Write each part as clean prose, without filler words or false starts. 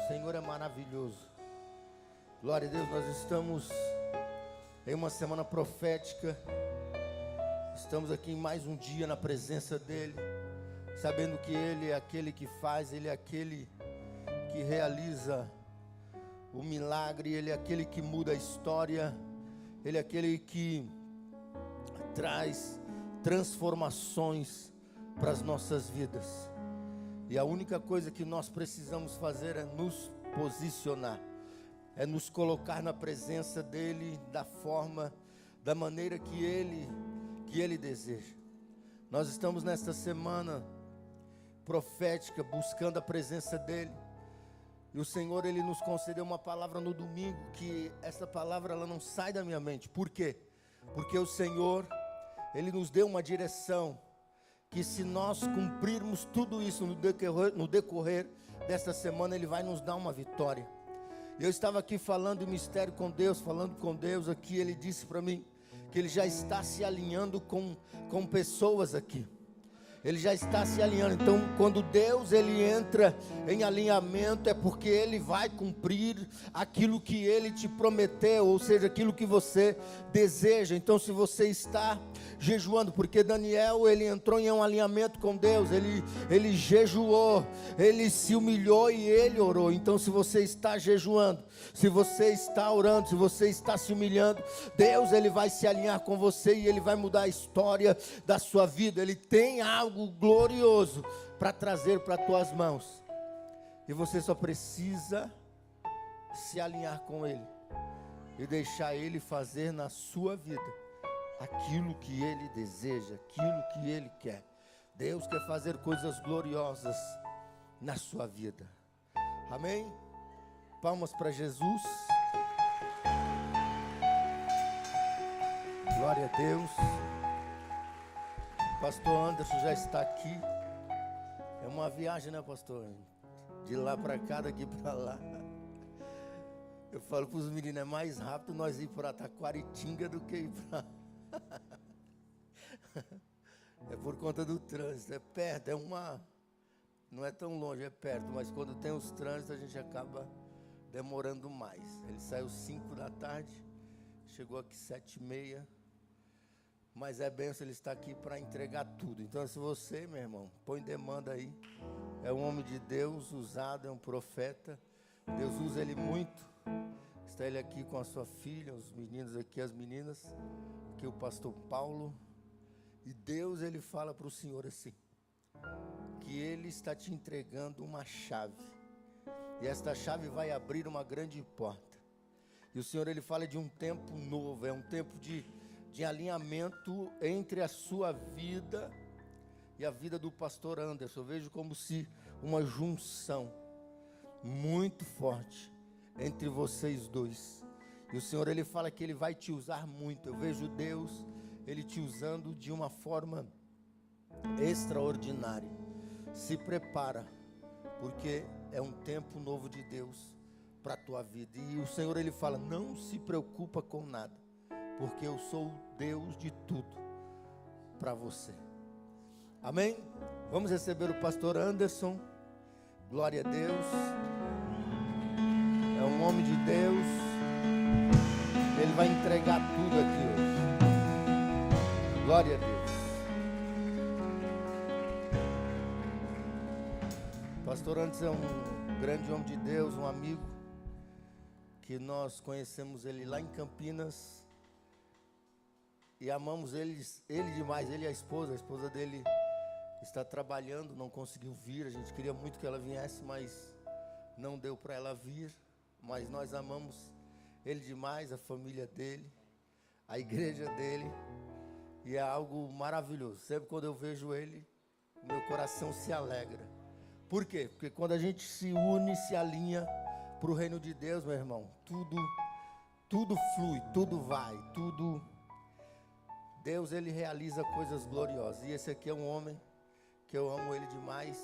Senhor é maravilhoso. Glória a Deus, nós estamos em uma semana profética. Estamos aqui em mais um dia na presença dEle, sabendo que Ele é aquele que faz, Ele é aquele que realiza o milagre, Ele é aquele que muda a história, Ele é aquele que traz transformações para as nossas vidas. E a única coisa que nós precisamos fazer é nos posicionar, é nos colocar na presença dEle da forma, da maneira que Ele deseja. Nós estamos nesta semana profética, buscando a presença dEle. E o Senhor, Ele nos concedeu uma palavra no domingo, que essa palavra ela não sai da minha mente. Por quê? Porque o Senhor, Ele nos deu uma direção, que se nós cumprirmos tudo isso no decorrer desta semana, Ele vai nos dar uma vitória. Eu estava aqui falando em mistério com Deus, falando com Deus aqui, Ele disse para mim, que Ele já está se alinhando com pessoas aqui. Ele já está se alinhando. Então, quando Deus Ele entra em alinhamento, é porque Ele vai cumprir aquilo que Ele te prometeu, ou seja, aquilo que você deseja. Então, se você está jejuando, porque Daniel, ele entrou em um alinhamento com Deus, ele jejuou, ele se humilhou e ele orou. Então, se você está jejuando, se você está orando, se você está se humilhando, Deus, Ele vai se alinhar com você e Ele vai mudar a história da sua vida. Ele tem algo glorioso para trazer para as tuas mãos, e você só precisa se alinhar com Ele e deixar Ele fazer na sua vida aquilo que Ele deseja, aquilo que Ele quer. Deus quer fazer coisas gloriosas na sua vida. Amém? Palmas para Jesus. Glória a Deus. Pastor Anderson já está aqui. É uma viagem, né, pastor? De lá para cá, daqui para lá. Eu falo para os meninos, é mais rápido nós ir para Taquaritinga do que ir para... É por conta do trânsito. É perto, não é tão longe, é perto. Mas quando tem os trânsitos, a gente acaba demorando mais. Ele saiu 5 da tarde, chegou aqui 7h30. Mas é benção, ele está aqui para entregar tudo. Então, se você, meu irmão, põe demanda aí. É um homem de Deus usado, é um profeta. Deus usa ele muito. Está ele aqui com a sua filha, os meninos aqui, as meninas. Aqui o pastor Paulo. E Deus, ele fala para o Senhor assim, que ele está te entregando uma chave. E esta chave vai abrir uma grande porta. E o Senhor, ele fala de um tempo novo, é um tempo de alinhamento entre a sua vida e a vida do pastor Anderson. Eu vejo como se uma junção muito forte entre vocês dois. E o Senhor, ele fala que ele vai te usar muito. Eu vejo Deus, ele te usando de uma forma extraordinária. Se prepara, porque é um tempo novo de Deus para a tua vida. E o Senhor, ele fala, não se preocupa com nada, porque eu sou o Deus de tudo para você. Amém? Vamos receber o pastor Anderson. Glória a Deus. É um homem de Deus. Ele vai entregar tudo aqui hoje. Glória a Deus. Pastor Anderson é um grande homem de Deus, um amigo que nós conhecemos ele lá em Campinas. E amamos ele demais, ele e a esposa dele está trabalhando, não conseguiu vir. A gente queria muito que ela viesse, mas não deu para ela vir. Mas nós amamos ele demais, a família dele, a igreja dele. E é algo maravilhoso. Sempre quando eu vejo ele, o meu coração se alegra. Por quê? Porque quando a gente se une, se alinha para o reino de Deus, meu irmão, tudo flui, tudo vai, tudo... Deus, ele realiza coisas gloriosas. E esse aqui é um homem que eu amo ele demais.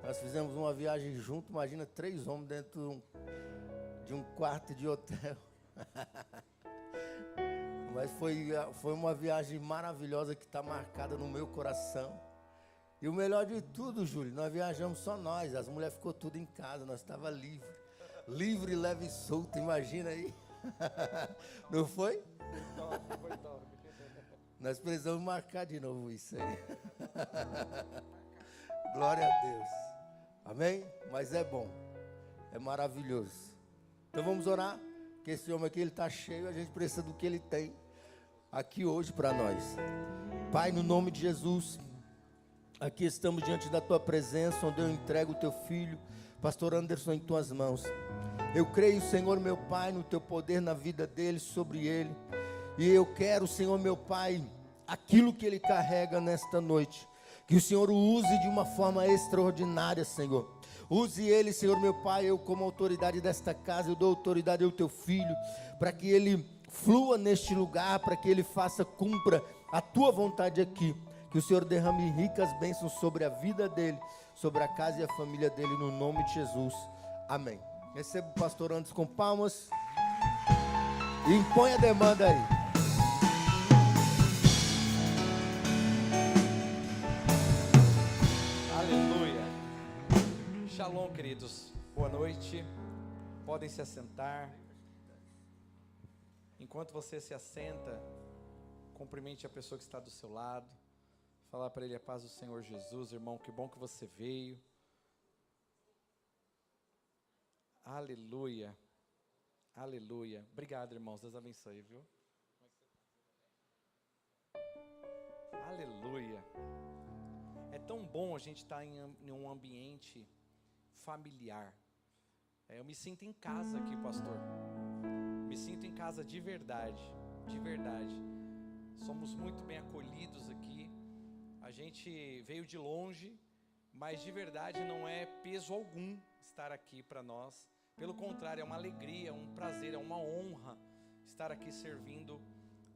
Nós fizemos uma viagem junto. Imagina 3 homens dentro de um quarto de hotel. Mas foi uma viagem maravilhosa que está marcada no meu coração. E o melhor de tudo, Júlio, nós viajamos só nós. As mulheres ficou tudo em casa, nós estávamos livres. Livre, leve e solto, imagina aí. Não foi? Foi top. Nós precisamos marcar de novo isso aí. Glória a Deus. Amém? Mas é bom. É maravilhoso. Então vamos orar. Que esse homem aqui, ele está cheio. A gente precisa do que ele tem aqui hoje para nós. Pai, no nome de Jesus, aqui estamos diante da tua presença, onde eu entrego o teu filho, pastor Anderson, em tuas mãos. Eu creio, Senhor meu Pai, no teu poder na vida dele, sobre ele. E eu quero, Senhor meu Pai, aquilo que ele carrega nesta noite, que o Senhor o use de uma forma extraordinária, Senhor. Use ele, Senhor meu Pai, eu como autoridade desta casa, eu dou autoridade ao teu filho, para que ele flua neste lugar, para que ele cumpra a tua vontade aqui. Que o Senhor derrame ricas bênçãos sobre a vida dele, sobre a casa e a família dele, no nome de Jesus. Amém. Receba o pastor Anderson com palmas e impõe a demanda aí. Aleluia. Shalom, queridos. Boa noite. Podem se assentar. Enquanto você se assenta, cumprimente a pessoa que está do seu lado. Falar para ele a paz do Senhor Jesus. Irmão, que bom que você veio. Aleluia. Aleluia. Obrigado, irmãos. Deus abençoe, viu? Aleluia. É tão bom a gente estar em um ambiente familiar. Eu me sinto em casa aqui, pastor. Me sinto em casa de verdade. De verdade. Somos muito bem acolhidos aqui. A gente veio de longe, mas de verdade não é peso algum estar aqui para nós. Pelo contrário, é uma alegria, um prazer, é uma honra estar aqui servindo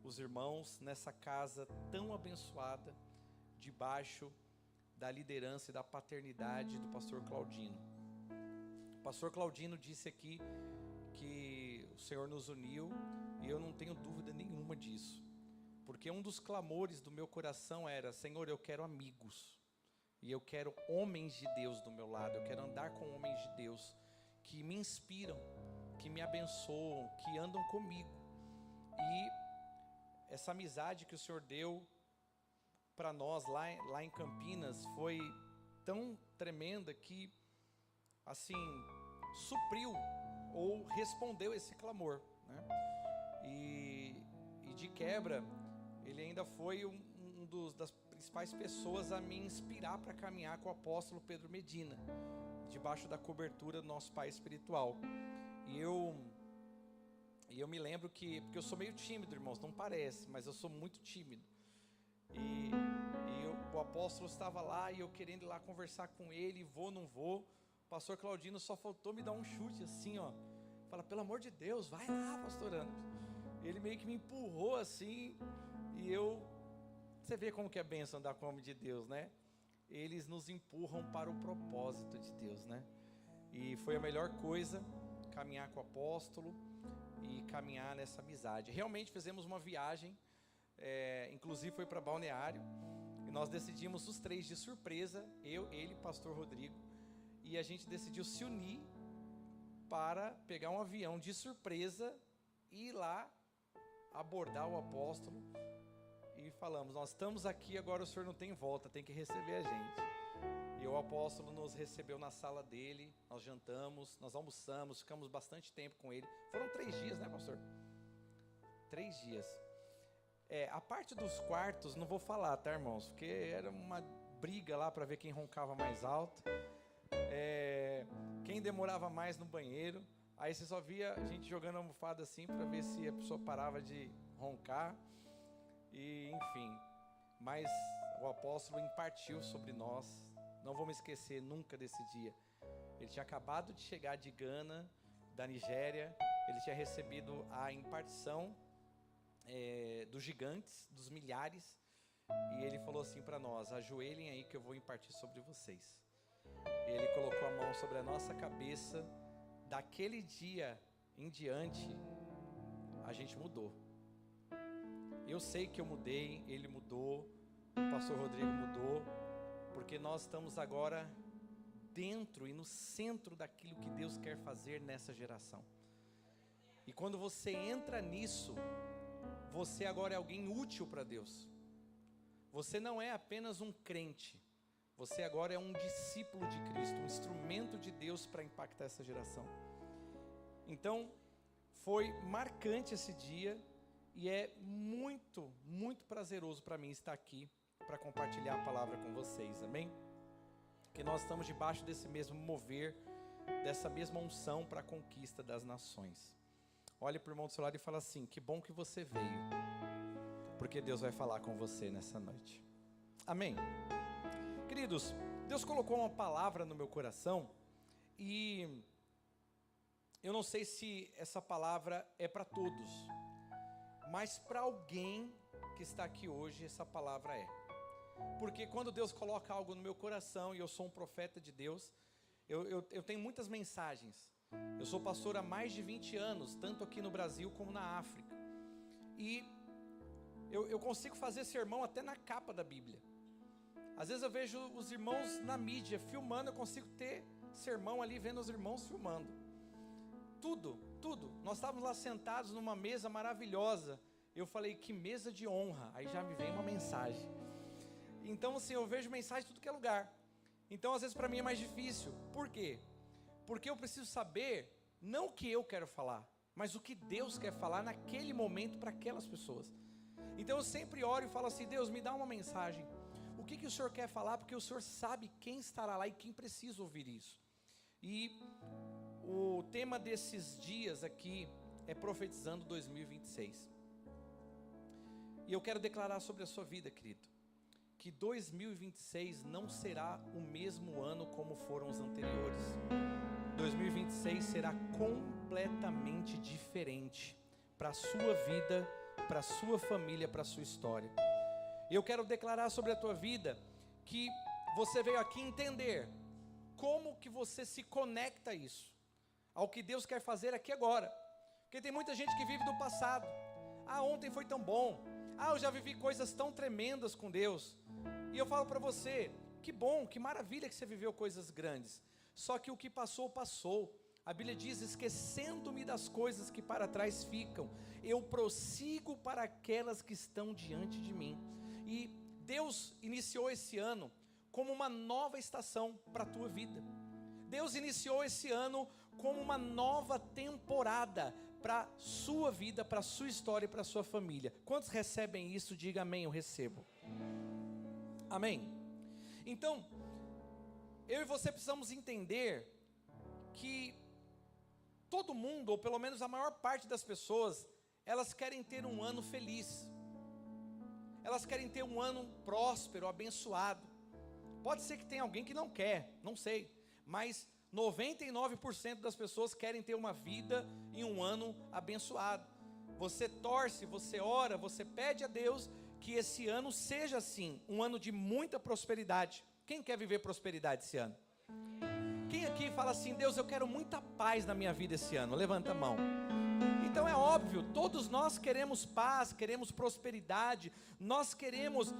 os irmãos nessa casa tão abençoada, debaixo da liderança e da paternidade do pastor Claudino. O pastor Claudino disse aqui que o Senhor nos uniu, e eu não tenho dúvida nenhuma disso, porque um dos clamores do meu coração era: Senhor, eu quero amigos, e eu quero homens de Deus do meu lado, eu quero andar com homens de Deus que me inspiram, que me abençoam, que andam comigo. E essa amizade que o Senhor deu para nós lá em Campinas foi tão tremenda que, assim, supriu ou respondeu esse clamor, né? E de quebra, ele ainda foi das principais pessoas a me inspirar para caminhar com o apóstolo Pedro Medina, debaixo da cobertura do nosso pai espiritual. E eu me lembro porque eu sou meio tímido, irmãos, não parece, mas eu sou muito tímido. E o apóstolo estava lá, e eu querendo ir lá conversar com ele, vou, não vou. O pastor Claudino só faltou me dar um chute assim, ó. Fala, pelo amor de Deus, vai lá, pastor Anderson. Ele meio que me empurrou assim, e você vê como que é bênção andar com o homem de Deus, né? Eles nos empurram para o propósito de Deus, né? E foi a melhor coisa, caminhar com o apóstolo e caminhar nessa amizade. Realmente fizemos uma viagem, inclusive foi para Balneário, e nós decidimos os três de surpresa, eu, ele, pastor Rodrigo, e a gente decidiu se unir para pegar um avião de surpresa e ir lá abordar o apóstolo. E falamos, nós estamos aqui, agora o senhor não tem volta, tem que receber a gente. E o apóstolo nos recebeu na sala dele, nós jantamos, nós almoçamos, ficamos bastante tempo com ele. Foram 3 dias, né, pastor? 3 dias. A parte dos quartos, não vou falar, tá, irmãos? Porque era uma briga lá para ver quem roncava mais alto, quem demorava mais no banheiro. Aí você só via a gente jogando a almofada assim para ver se a pessoa parava de roncar. E enfim, mas o apóstolo impartiu sobre nós. Não vou me esquecer nunca desse dia. Ele tinha acabado de chegar de Gana, da Nigéria. Ele tinha recebido a impartição dos gigantes, dos milhares. E ele falou assim para nós: ajoelhem aí que eu vou impartir sobre vocês. E ele colocou a mão sobre a nossa cabeça. Daquele dia em diante, a gente mudou. Eu sei que eu mudei, ele mudou, o pastor Rodrigo mudou, porque nós estamos agora dentro e no centro daquilo que Deus quer fazer nessa geração. E quando você entra nisso, você agora é alguém útil para Deus. Você não é apenas um crente, você agora é um discípulo de Cristo, um instrumento de Deus para impactar essa geração. Então, foi marcante esse dia e é muito, muito prazeroso para mim estar aqui para compartilhar a palavra com vocês, amém? Que nós estamos debaixo desse mesmo mover, dessa mesma unção para a conquista das nações. Olhe para o irmão do seu lado e fala assim: que bom que você veio, porque Deus vai falar com você nessa noite, amém? Queridos, Deus colocou uma palavra no meu coração e eu não sei se essa palavra é para todos, mas para alguém que está aqui hoje essa palavra é. Porque quando Deus coloca algo no meu coração e eu sou um profeta de Deus, eu tenho muitas mensagens. Eu sou pastor há mais de 20 anos, tanto aqui no Brasil como na África. E eu consigo fazer sermão até na capa da Bíblia. Às vezes eu vejo os irmãos na mídia filmando, eu consigo ter sermão ali vendo os irmãos filmando. Tudo. Nós estávamos lá sentados numa mesa maravilhosa. Eu falei, que mesa de honra. Aí já me veio uma mensagem. Então assim, eu vejo mensagem em tudo que é lugar. Então às vezes para mim é mais difícil. Por quê? Porque eu preciso saber, não o que eu quero falar, mas o que Deus quer falar naquele momento para aquelas pessoas. Então eu sempre oro e falo assim: Deus, me dá uma mensagem. O que o Senhor quer falar? Porque o Senhor sabe quem estará lá e quem precisa ouvir isso. E o tema desses dias aqui é Profetizando 2026. E eu quero declarar sobre a sua vida, querido, que 2026 não será o mesmo ano como foram os anteriores. 2026 será completamente diferente para a sua vida, para a sua família, para a sua história. Eu quero declarar sobre a tua vida que você veio aqui entender como que você se conecta a isso, ao que Deus quer fazer aqui agora. Porque tem muita gente que vive do passado. Ontem foi tão bom. Eu já vivi coisas tão tremendas com Deus. E eu falo para você, que bom, que maravilha que você viveu coisas grandes. Só que o que passou, passou. A Bíblia diz, esquecendo-me das coisas que para trás ficam, eu prossigo para aquelas que estão diante de mim. E Deus iniciou esse ano como uma nova estação para a tua vida. Deus iniciou esse ano como uma nova temporada para a sua vida, para a sua história e para a sua família. Quantos recebem isso? Diga amém, eu recebo. Amém? Então, eu e você precisamos entender que todo mundo, ou pelo menos a maior parte das pessoas, elas querem ter um ano feliz. Elas querem ter um ano próspero, abençoado. Pode ser que tenha alguém que não quer, não sei. Mas 99% das pessoas querem ter uma vida em um ano abençoado. Você torce, você ora, você pede a Deus que esse ano seja assim, um ano de muita prosperidade. Quem quer viver prosperidade esse ano? Quem aqui fala assim: Deus, eu quero muita paz na minha vida esse ano? Levanta a mão. Então é óbvio, todos nós queremos paz, queremos prosperidade, nós queremos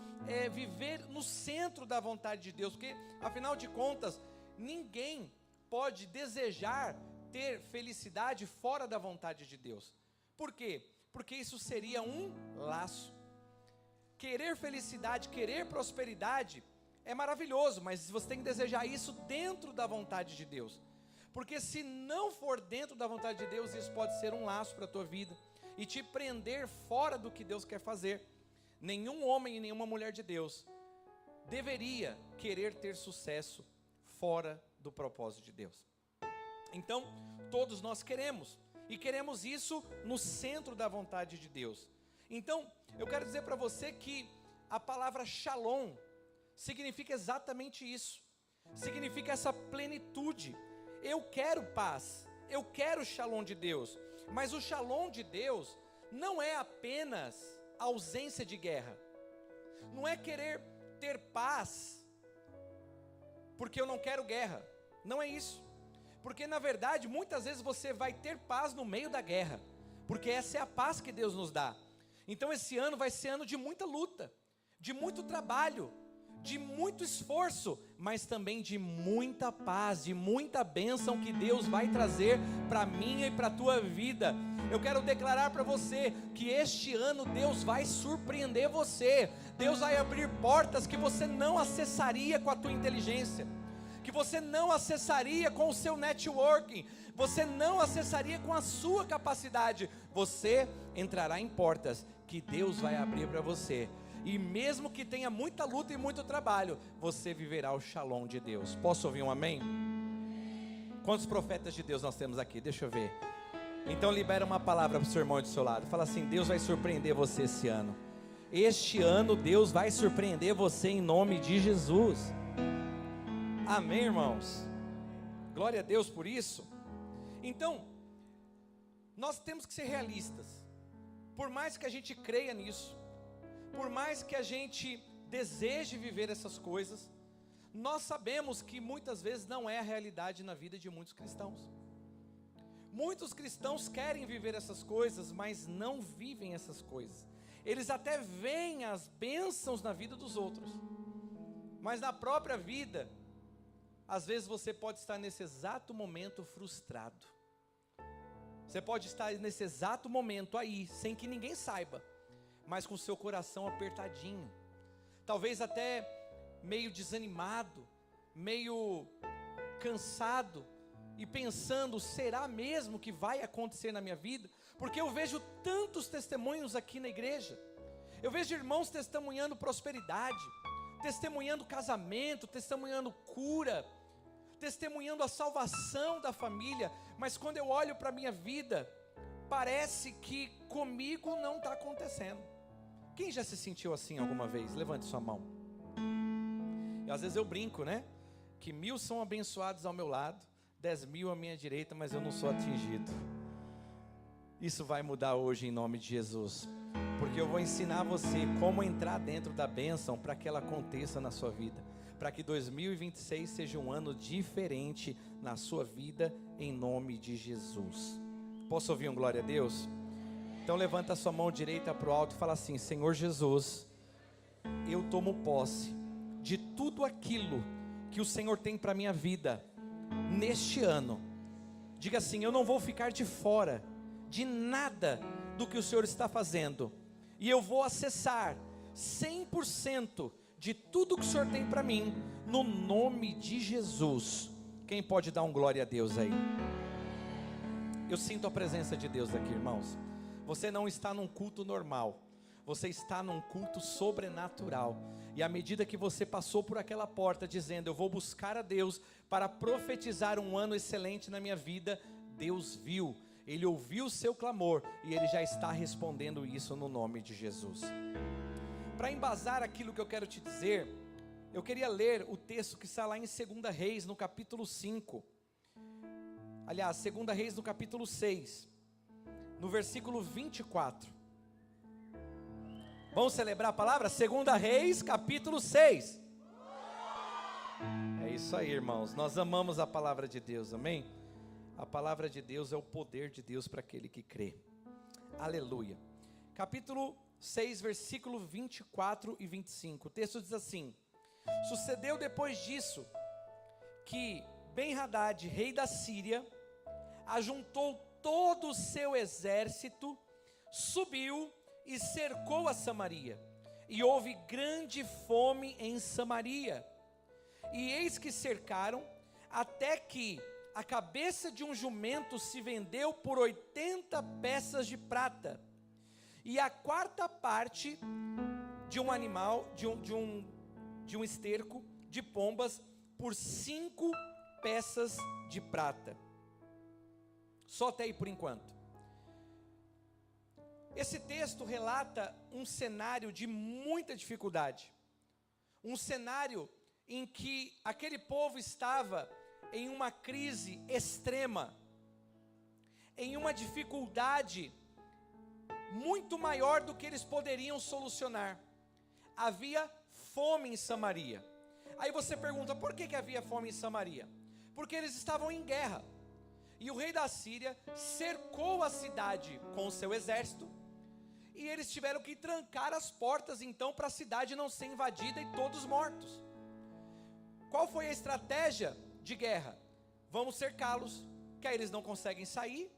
viver no centro da vontade de Deus, porque afinal de contas, ninguém pode desejar ter felicidade fora da vontade de Deus. Por quê? Porque isso seria um laço. Querer felicidade, querer prosperidade é maravilhoso, mas você tem que desejar isso dentro da vontade de Deus. Porque se não for dentro da vontade de Deus, isso pode ser um laço para a tua vida e te prender fora do que Deus quer fazer. Nenhum homem e nenhuma mulher de Deus deveria querer ter sucesso fora do propósito de Deus. Então, todos nós queremos, e queremos isso no centro da vontade de Deus. Então, eu quero dizer para você que a palavra shalom significa exatamente isso. Significa essa plenitude. Eu quero paz, eu quero o shalom de Deus. Mas o shalom de Deus não é apenas ausência de guerra. Não é querer ter paz porque eu não quero guerra. Não é isso. Porque na verdade, muitas vezes você vai ter paz no meio da guerra. Porque essa é a paz que Deus nos dá. Então esse ano vai ser ano de muita luta, de muito trabalho, de muito esforço, mas também de muita paz, de muita bênção que Deus vai trazer para a minha e para a tua vida. Eu quero declarar para você que este ano Deus vai surpreender você. Deus vai abrir portas que você não acessaria com a tua inteligência, que você não acessaria com o seu networking, você não acessaria com a sua capacidade. Você entrará em portas que Deus vai abrir para você. E mesmo que tenha muita luta e muito trabalho, você viverá o shalom de Deus. Posso ouvir um amém? Quantos profetas de Deus nós temos aqui? Deixa eu ver. Então libera uma palavra para o seu irmão do seu lado. Fala assim: Deus vai surpreender você esse ano. Este ano Deus vai surpreender você em nome de Jesus. Amém, irmãos? Glória a Deus por isso. Então, nós temos que ser realistas. Por mais que a gente creia nisso, por mais que a gente deseje viver essas coisas, nós sabemos que muitas vezes não é a realidade na vida de muitos cristãos. Muitos cristãos querem viver essas coisas, mas não vivem essas coisas. Eles até veem as bênçãos na vida dos outros, mas na própria vida, às vezes você pode estar nesse exato momento frustrado. Você pode estar nesse exato momento aí, sem que ninguém saiba, mas com o seu coração apertadinho, talvez até meio desanimado, meio cansado, e pensando: será mesmo que vai acontecer na minha vida? Porque eu vejo tantos testemunhos aqui na igreja, eu vejo irmãos testemunhando prosperidade, testemunhando casamento, testemunhando cura, testemunhando a salvação da família, mas quando eu olho para a minha vida, parece que comigo não está acontecendo. Quem já se sentiu assim alguma vez? Levante sua mão. E às vezes eu brinco, né? Que 1000 são abençoados ao meu lado, 10.000 à minha direita, mas eu não sou atingido. Isso vai mudar hoje em nome de Jesus, porque eu vou ensinar você como entrar dentro da bênção para que ela aconteça na sua vida, para que 2026 seja um ano diferente na sua vida, em nome de Jesus. Posso ouvir um glória a Deus? Então levanta a sua mão direita para o alto e fala assim: Senhor Jesus, eu tomo posse de tudo aquilo que o Senhor tem para a minha vida neste ano. Diga assim: eu não vou ficar de fora de nada do que o Senhor está fazendo, e eu vou acessar 100% de tudo que o Senhor tem para mim, no nome de Jesus. Quem pode dar um glória a Deus aí? Eu sinto a presença de Deus aqui, irmãos. Você não está num culto normal, você está num culto sobrenatural. E à medida que você passou por aquela porta dizendo: eu vou buscar a Deus para profetizar um ano excelente na minha vida, Deus viu, Ele ouviu o seu clamor, e Ele já está respondendo isso no nome de Jesus. Para embasar aquilo que eu quero te dizer, eu queria ler o texto que está lá em 2 Reis, no capítulo 5. Aliás, 2 Reis no capítulo 6, no versículo 24. Vamos celebrar a palavra? 2 Reis, capítulo 6. É isso aí, irmãos. Nós amamos a palavra de Deus, amém? A palavra de Deus é o poder de Deus para aquele que crê. Aleluia. Capítulo 6, versículo 24 e 25. O texto diz assim: sucedeu depois disso que Ben-Hadad, rei da Síria, ajuntou todo o seu exército, subiu e cercou a Samaria, e houve grande fome em Samaria. E eis que cercaram, até que a cabeça de um jumento se vendeu por 80 peças de prata, e a quarta parte de um animal, de um esterco de pombas, por 5 peças de prata. Só até aí por enquanto. Esse texto relata um cenário de muita dificuldade, um cenário em que aquele povo estava em uma crise extrema, em uma dificuldade muito maior do que eles poderiam solucionar. Havia fome em Samaria. Aí você pergunta: por que havia fome em Samaria? Porque eles estavam em guerra, e o rei da Síria cercou a cidade com o seu exército, e eles tiveram que trancar as portas então para a cidade não ser invadida e todos mortos. qual foi a estratégia de guerra? Vamos cercá-los, que aí eles não conseguem sair,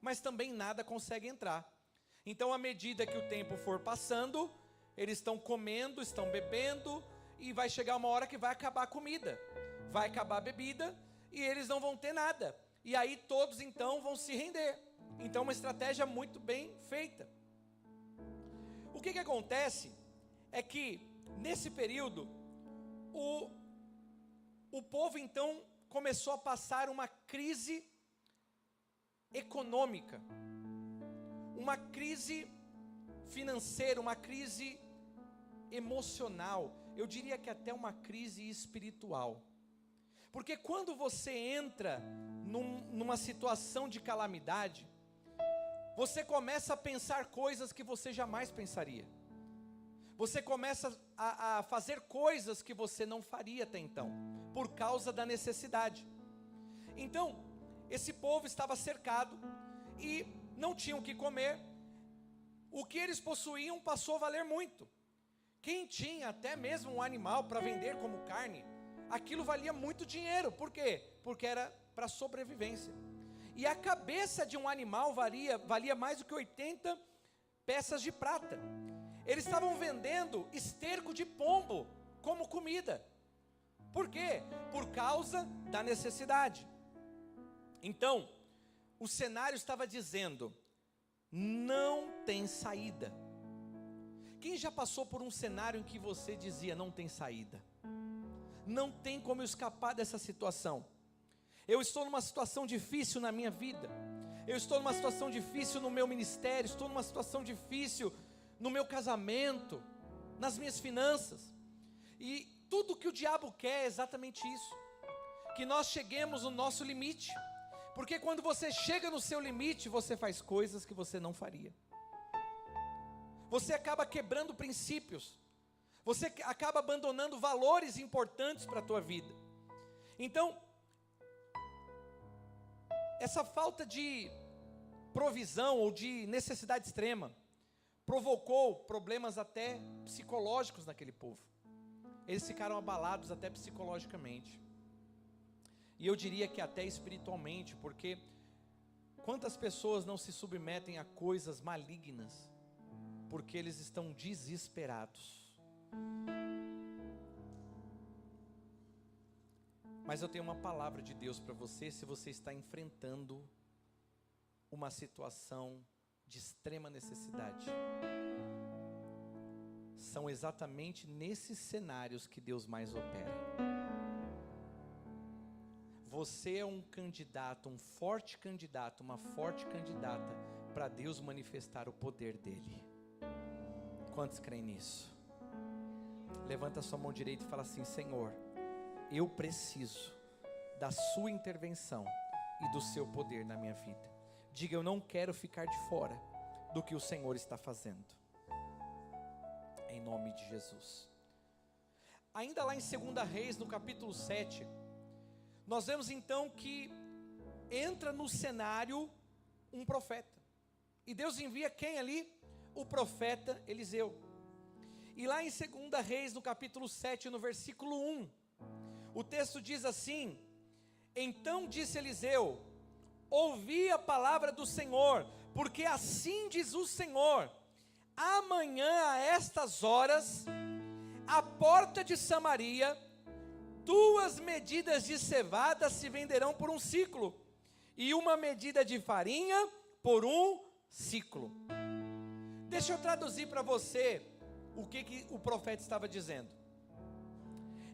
mas também nada consegue entrar. Então, à medida que o tempo for passando, eles estão comendo, estão bebendo, e vai chegar uma hora que vai acabar a comida, vai acabar a bebida, e eles não vão ter nada. E aí todos então vão se render. Então, uma estratégia muito bem feita. O que acontece é que, nesse período, o povo então começou a passar uma crise econômica, uma crise financeira, uma crise emocional, eu diria que até uma crise espiritual. Porque quando você entra numa situação de calamidade, você começa a pensar coisas que você jamais pensaria. Você começa a fazer coisas que você não faria até então, por causa da necessidade. Então, esse povo estava cercado e não tinham o que comer. O que eles possuíam passou a valer muito. Quem tinha até mesmo um animal para vender como carne, aquilo valia muito dinheiro. Por quê? Porque era para sobrevivência. E a cabeça de um animal valia mais do que 80 peças de prata. Eles estavam vendendo esterco de pombo como comida. Por quê? Por causa da necessidade. Então, o cenário estava dizendo: não tem saída. Quem já passou por um cenário em que você dizia: não tem saída, não tem como eu escapar dessa situação? Eu estou numa situação difícil na minha vida, eu estou numa situação difícil no meu ministério, estou numa situação difícil no meu casamento, nas minhas finanças. E tudo que o diabo quer é exatamente isso, que nós cheguemos no nosso limite. Porque quando você chega no seu limite, você faz coisas que você não faria. Você acaba quebrando princípios. Você acaba abandonando valores importantes para a tua vida. Então, essa falta de provisão ou de necessidade extrema provocou problemas até psicológicos naquele povo. Eles ficaram abalados até psicologicamente. E eu diria que até espiritualmente, porque quantas pessoas não se submetem a coisas malignas, porque eles estão desesperados. Mas eu tenho uma palavra de Deus para você, se você está enfrentando uma situação de extrema necessidade. São exatamente nesses cenários que Deus mais opera. Você é um candidato, um forte candidato, uma forte candidata para Deus manifestar o poder dEle. Quantos creem nisso? Levanta a sua mão direita e fala assim: Senhor, eu preciso da sua intervenção e do seu poder na minha vida. Diga: eu não quero ficar de fora do que o Senhor está fazendo. Em nome de Jesus. Ainda lá em 2 Reis, no capítulo 7, nós vemos então que entra no cenário um profeta. E Deus envia quem ali? O profeta Eliseu. E lá em 2 Reis, no capítulo 7, no versículo 1, o texto diz assim: então disse Eliseu: ouvi a palavra do Senhor, porque assim diz o Senhor: amanhã a estas horas, a porta de Samaria, 2 medidas de cevada se venderão por 1 siclo, e 1 medida de farinha por 1 siclo. Deixa eu traduzir para você o que o profeta estava dizendo.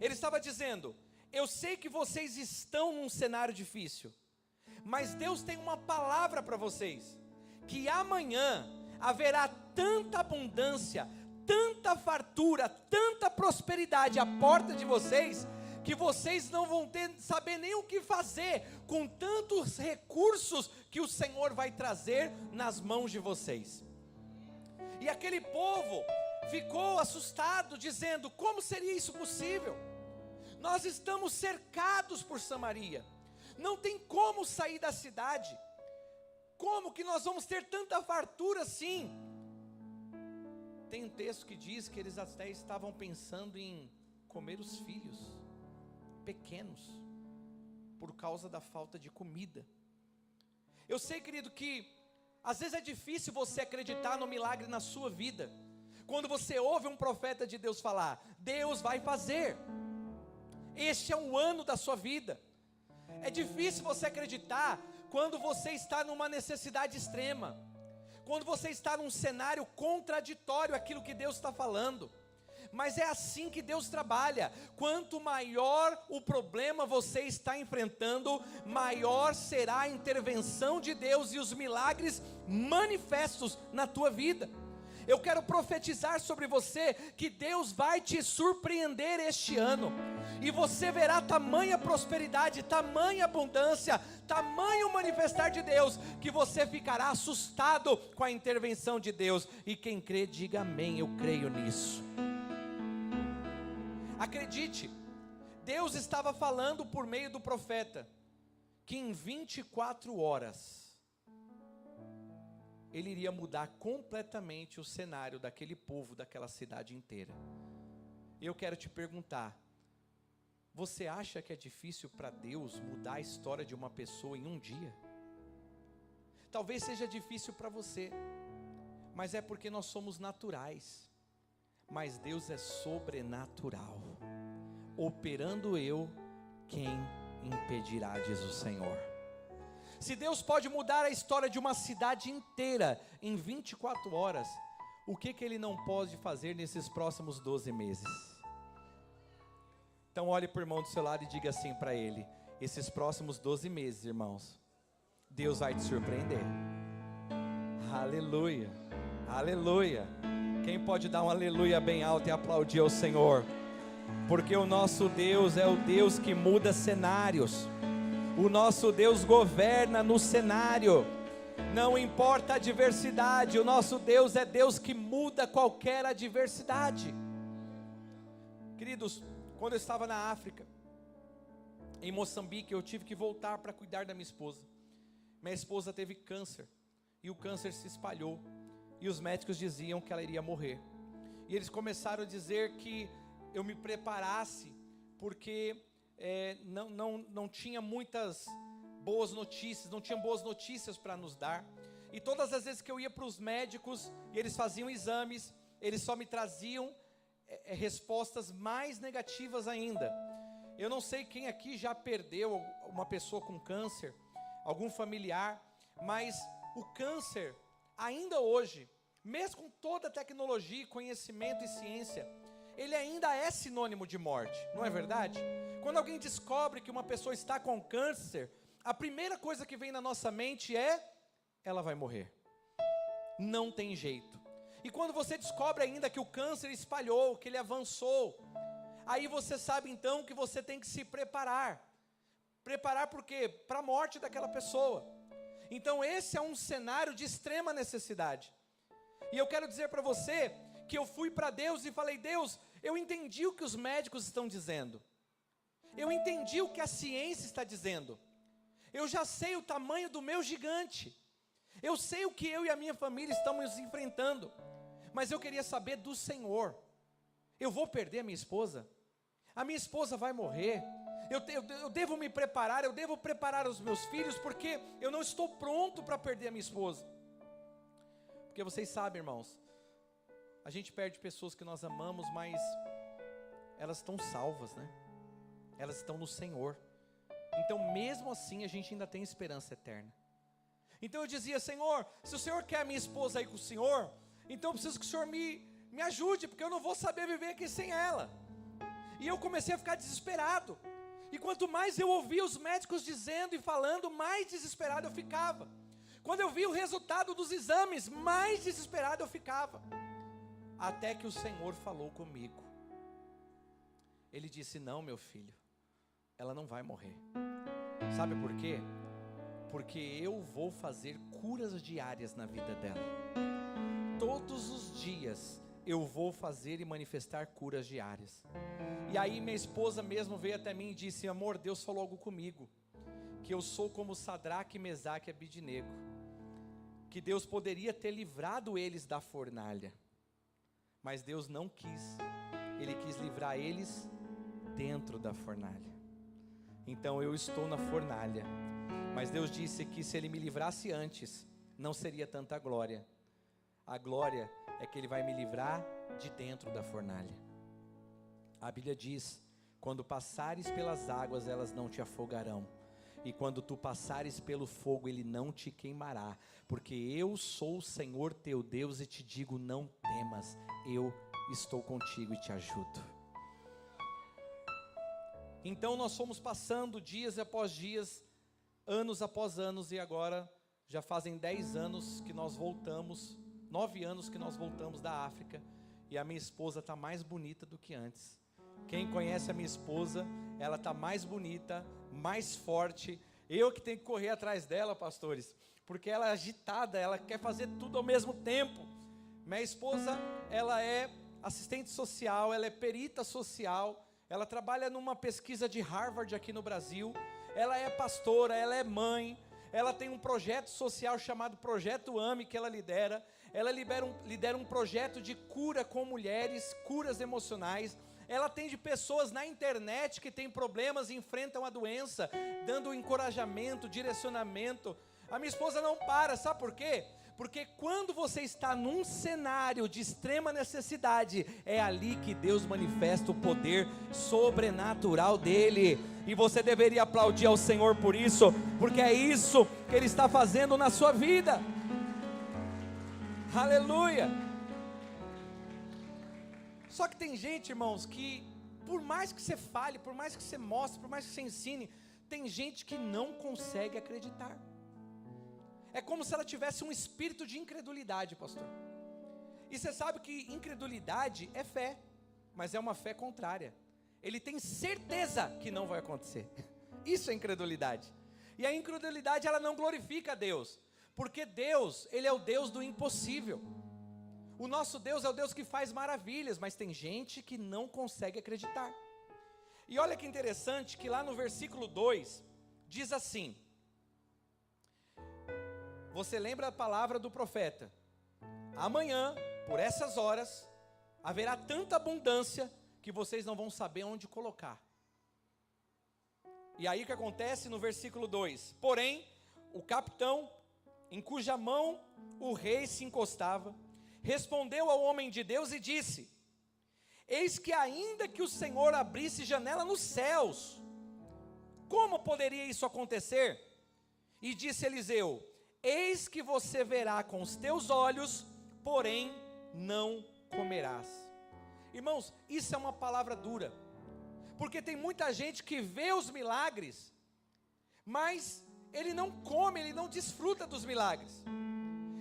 Ele estava dizendo: eu sei que vocês estão num cenário difícil, mas Deus tem uma palavra para vocês, que amanhã haverá tanta abundância, tanta fartura, tanta prosperidade à porta de vocês, que vocês não vão saber nem o que fazer com tantos recursos que o Senhor vai trazer nas mãos de vocês. E aquele povo ficou assustado, dizendo: como seria isso possível? Nós estamos cercados por Samaria, não tem como sair da cidade. Como que nós vamos ter tanta fartura assim? Tem um texto que diz que eles até estavam pensando em comer os filhos. pequenos, por causa da falta de comida. Eu sei, querido, que às vezes é difícil você acreditar no milagre na sua vida, quando você ouve um profeta de Deus falar, Deus vai fazer, este é um ano da sua vida. É difícil você acreditar quando você está numa necessidade extrema, quando você está num cenário contraditório àquilo que Deus está falando. Mas é assim que Deus trabalha. Quanto maior o problema você está enfrentando, maior será a intervenção de Deus e os milagres manifestos na tua vida. Eu quero profetizar sobre você que Deus vai te surpreender este ano, e você verá tamanha prosperidade, tamanha abundância, tamanho manifestar de Deus, que você ficará assustado com a intervenção de Deus. E quem crê, diga amém, eu creio nisso. Acredite, Deus estava falando por meio do profeta, que em 24 horas, Ele iria mudar completamente o cenário daquele povo, daquela cidade inteira. E eu quero te perguntar, você acha que é difícil para Deus mudar a história de uma pessoa em um dia? Talvez seja difícil para você, mas é porque nós somos naturais. Mas Deus é sobrenatural. Operando eu, quem impedirá, diz o Senhor. Se Deus pode mudar a história de uma cidade inteira em 24 horas, o que Ele não pode fazer nesses próximos 12 meses? Então olhe para o irmão do seu lado e diga assim para ele, esses próximos 12 meses, irmãos, Deus vai te surpreender. Aleluia, aleluia. Quem pode dar um aleluia bem alto e aplaudir ao Senhor? Porque o nosso Deus é o Deus que muda cenários. O nosso Deus governa no cenário. Não importa a adversidade, o nosso Deus é Deus que muda qualquer adversidade. Queridos, quando eu estava na África, em Moçambique, eu tive que voltar para cuidar da minha esposa. Minha esposa teve câncer, e o câncer se espalhou. E os médicos diziam que ela iria morrer. E eles começaram a dizer que eu me preparasse, porque não tinha muitas boas notícias, não tinha boas notícias para nos dar. E todas as vezes que eu ia para os médicos, e eles faziam exames, eles só me traziam respostas mais negativas ainda. Eu não sei quem aqui já perdeu uma pessoa com câncer, algum familiar, mas o câncer, ainda hoje, mesmo com toda a tecnologia, conhecimento e ciência, ele ainda é sinônimo de morte, não é verdade? Quando alguém descobre que uma pessoa está com câncer, a primeira coisa que vem na nossa mente é, ela vai morrer, não tem jeito. E quando você descobre ainda que o câncer espalhou, que ele avançou, aí você sabe então que você tem que se preparar. Preparar por quê? Para a morte daquela pessoa. Então esse é um cenário de extrema necessidade. E eu quero dizer para você que eu fui para Deus e falei, Deus, eu entendi o que os médicos estão dizendo. Eu entendi o que a ciência está dizendo. Eu já sei o tamanho do meu gigante. Eu sei o que eu e a minha família estamos enfrentando. Mas eu queria saber do Senhor. Eu vou perder a minha esposa? A minha esposa vai morrer? Eu devo me preparar, eu devo preparar os meus filhos, porque eu não estou pronto para perder a minha esposa. Porque vocês sabem, irmãos, a gente perde pessoas que nós amamos, mas elas estão salvas, né? Elas estão no Senhor. Então mesmo assim a gente ainda tem esperança eterna. Então eu dizia, Senhor, se o Senhor quer a minha esposa aí com o Senhor, então eu preciso que o Senhor me ajude, porque eu não vou saber viver aqui sem ela. E eu comecei a ficar desesperado. E quanto mais eu ouvia os médicos dizendo e falando, mais desesperado eu ficava. Quando eu vi o resultado dos exames, mais desesperado eu ficava. Até que o Senhor falou comigo. Ele disse, não, meu filho, ela não vai morrer. Sabe por quê? Porque eu vou fazer curas diárias na vida dela. Todos os dias eu vou fazer e manifestar curas diárias. E aí minha esposa mesmo veio até mim e disse, amor, Deus falou algo comigo, que eu sou como Sadraque, Mesaque e Abidnego, que Deus poderia ter livrado eles da fornalha, mas Deus não quis. Ele quis livrar eles dentro da fornalha. Então eu estou na fornalha. Mas Deus disse que se Ele me livrasse antes, não seria tanta glória. A glória é que Ele vai me livrar de dentro da fornalha. A Bíblia diz: quando passares pelas águas, elas não te afogarão. E quando tu passares pelo fogo, ele não te queimará. Porque eu sou o Senhor teu Deus e te digo: não temas, eu estou contigo e te ajudo. Então nós fomos passando dias após dias, anos após anos, e agora já fazem 10 anos que nós voltamos, 9 anos que nós voltamos da África, e a minha esposa está mais bonita do que antes. Quem conhece a minha esposa, ela está mais bonita, mais forte. Eu que tenho que correr atrás dela, pastores, porque ela é agitada, ela quer fazer tudo ao mesmo tempo. Minha esposa, ela é assistente social, ela é perita social, ela trabalha numa pesquisa de Harvard aqui no Brasil, ela é pastora, ela é mãe, ela tem um projeto social chamado Projeto AME que ela lidera. Ela lidera um projeto de cura com mulheres, curas emocionais. Ela atende pessoas na internet que têm problemas e enfrentam a doença, dando encorajamento, direcionamento. A minha esposa não para, sabe por quê? Porque quando você está num cenário de extrema necessidade, é ali que Deus manifesta o poder sobrenatural dele. E você deveria aplaudir ao Senhor por isso, porque é isso que Ele está fazendo na sua vida. Aleluia! Só que tem gente, irmãos, que por mais que você fale, por mais que você mostre, por mais que você ensine, tem gente que não consegue acreditar. É como se ela tivesse um espírito de incredulidade, pastor. E você sabe que incredulidade é fé, mas é uma fé contrária. Ele tem certeza que não vai acontecer. Isso é incredulidade. E a incredulidade, ela não glorifica a Deus, porque Deus, Ele é o Deus do impossível. O nosso Deus é o Deus que faz maravilhas, mas tem gente que não consegue acreditar. E olha que interessante que lá no versículo 2, diz assim: você lembra a palavra do profeta? Amanhã, por essas horas, haverá tanta abundância que vocês não vão saber onde colocar. E aí o que acontece no versículo 2? Porém, o capitão, em cuja mão o rei se encostava, respondeu ao homem de Deus e disse: eis que ainda que o Senhor abrisse janela nos céus, como poderia isso acontecer? E disse Eliseu: eis que você verá com os teus olhos, porém não comerás. Irmãos, isso é uma palavra dura, porque tem muita gente que vê os milagres, mas ele não come, ele não desfruta dos milagres.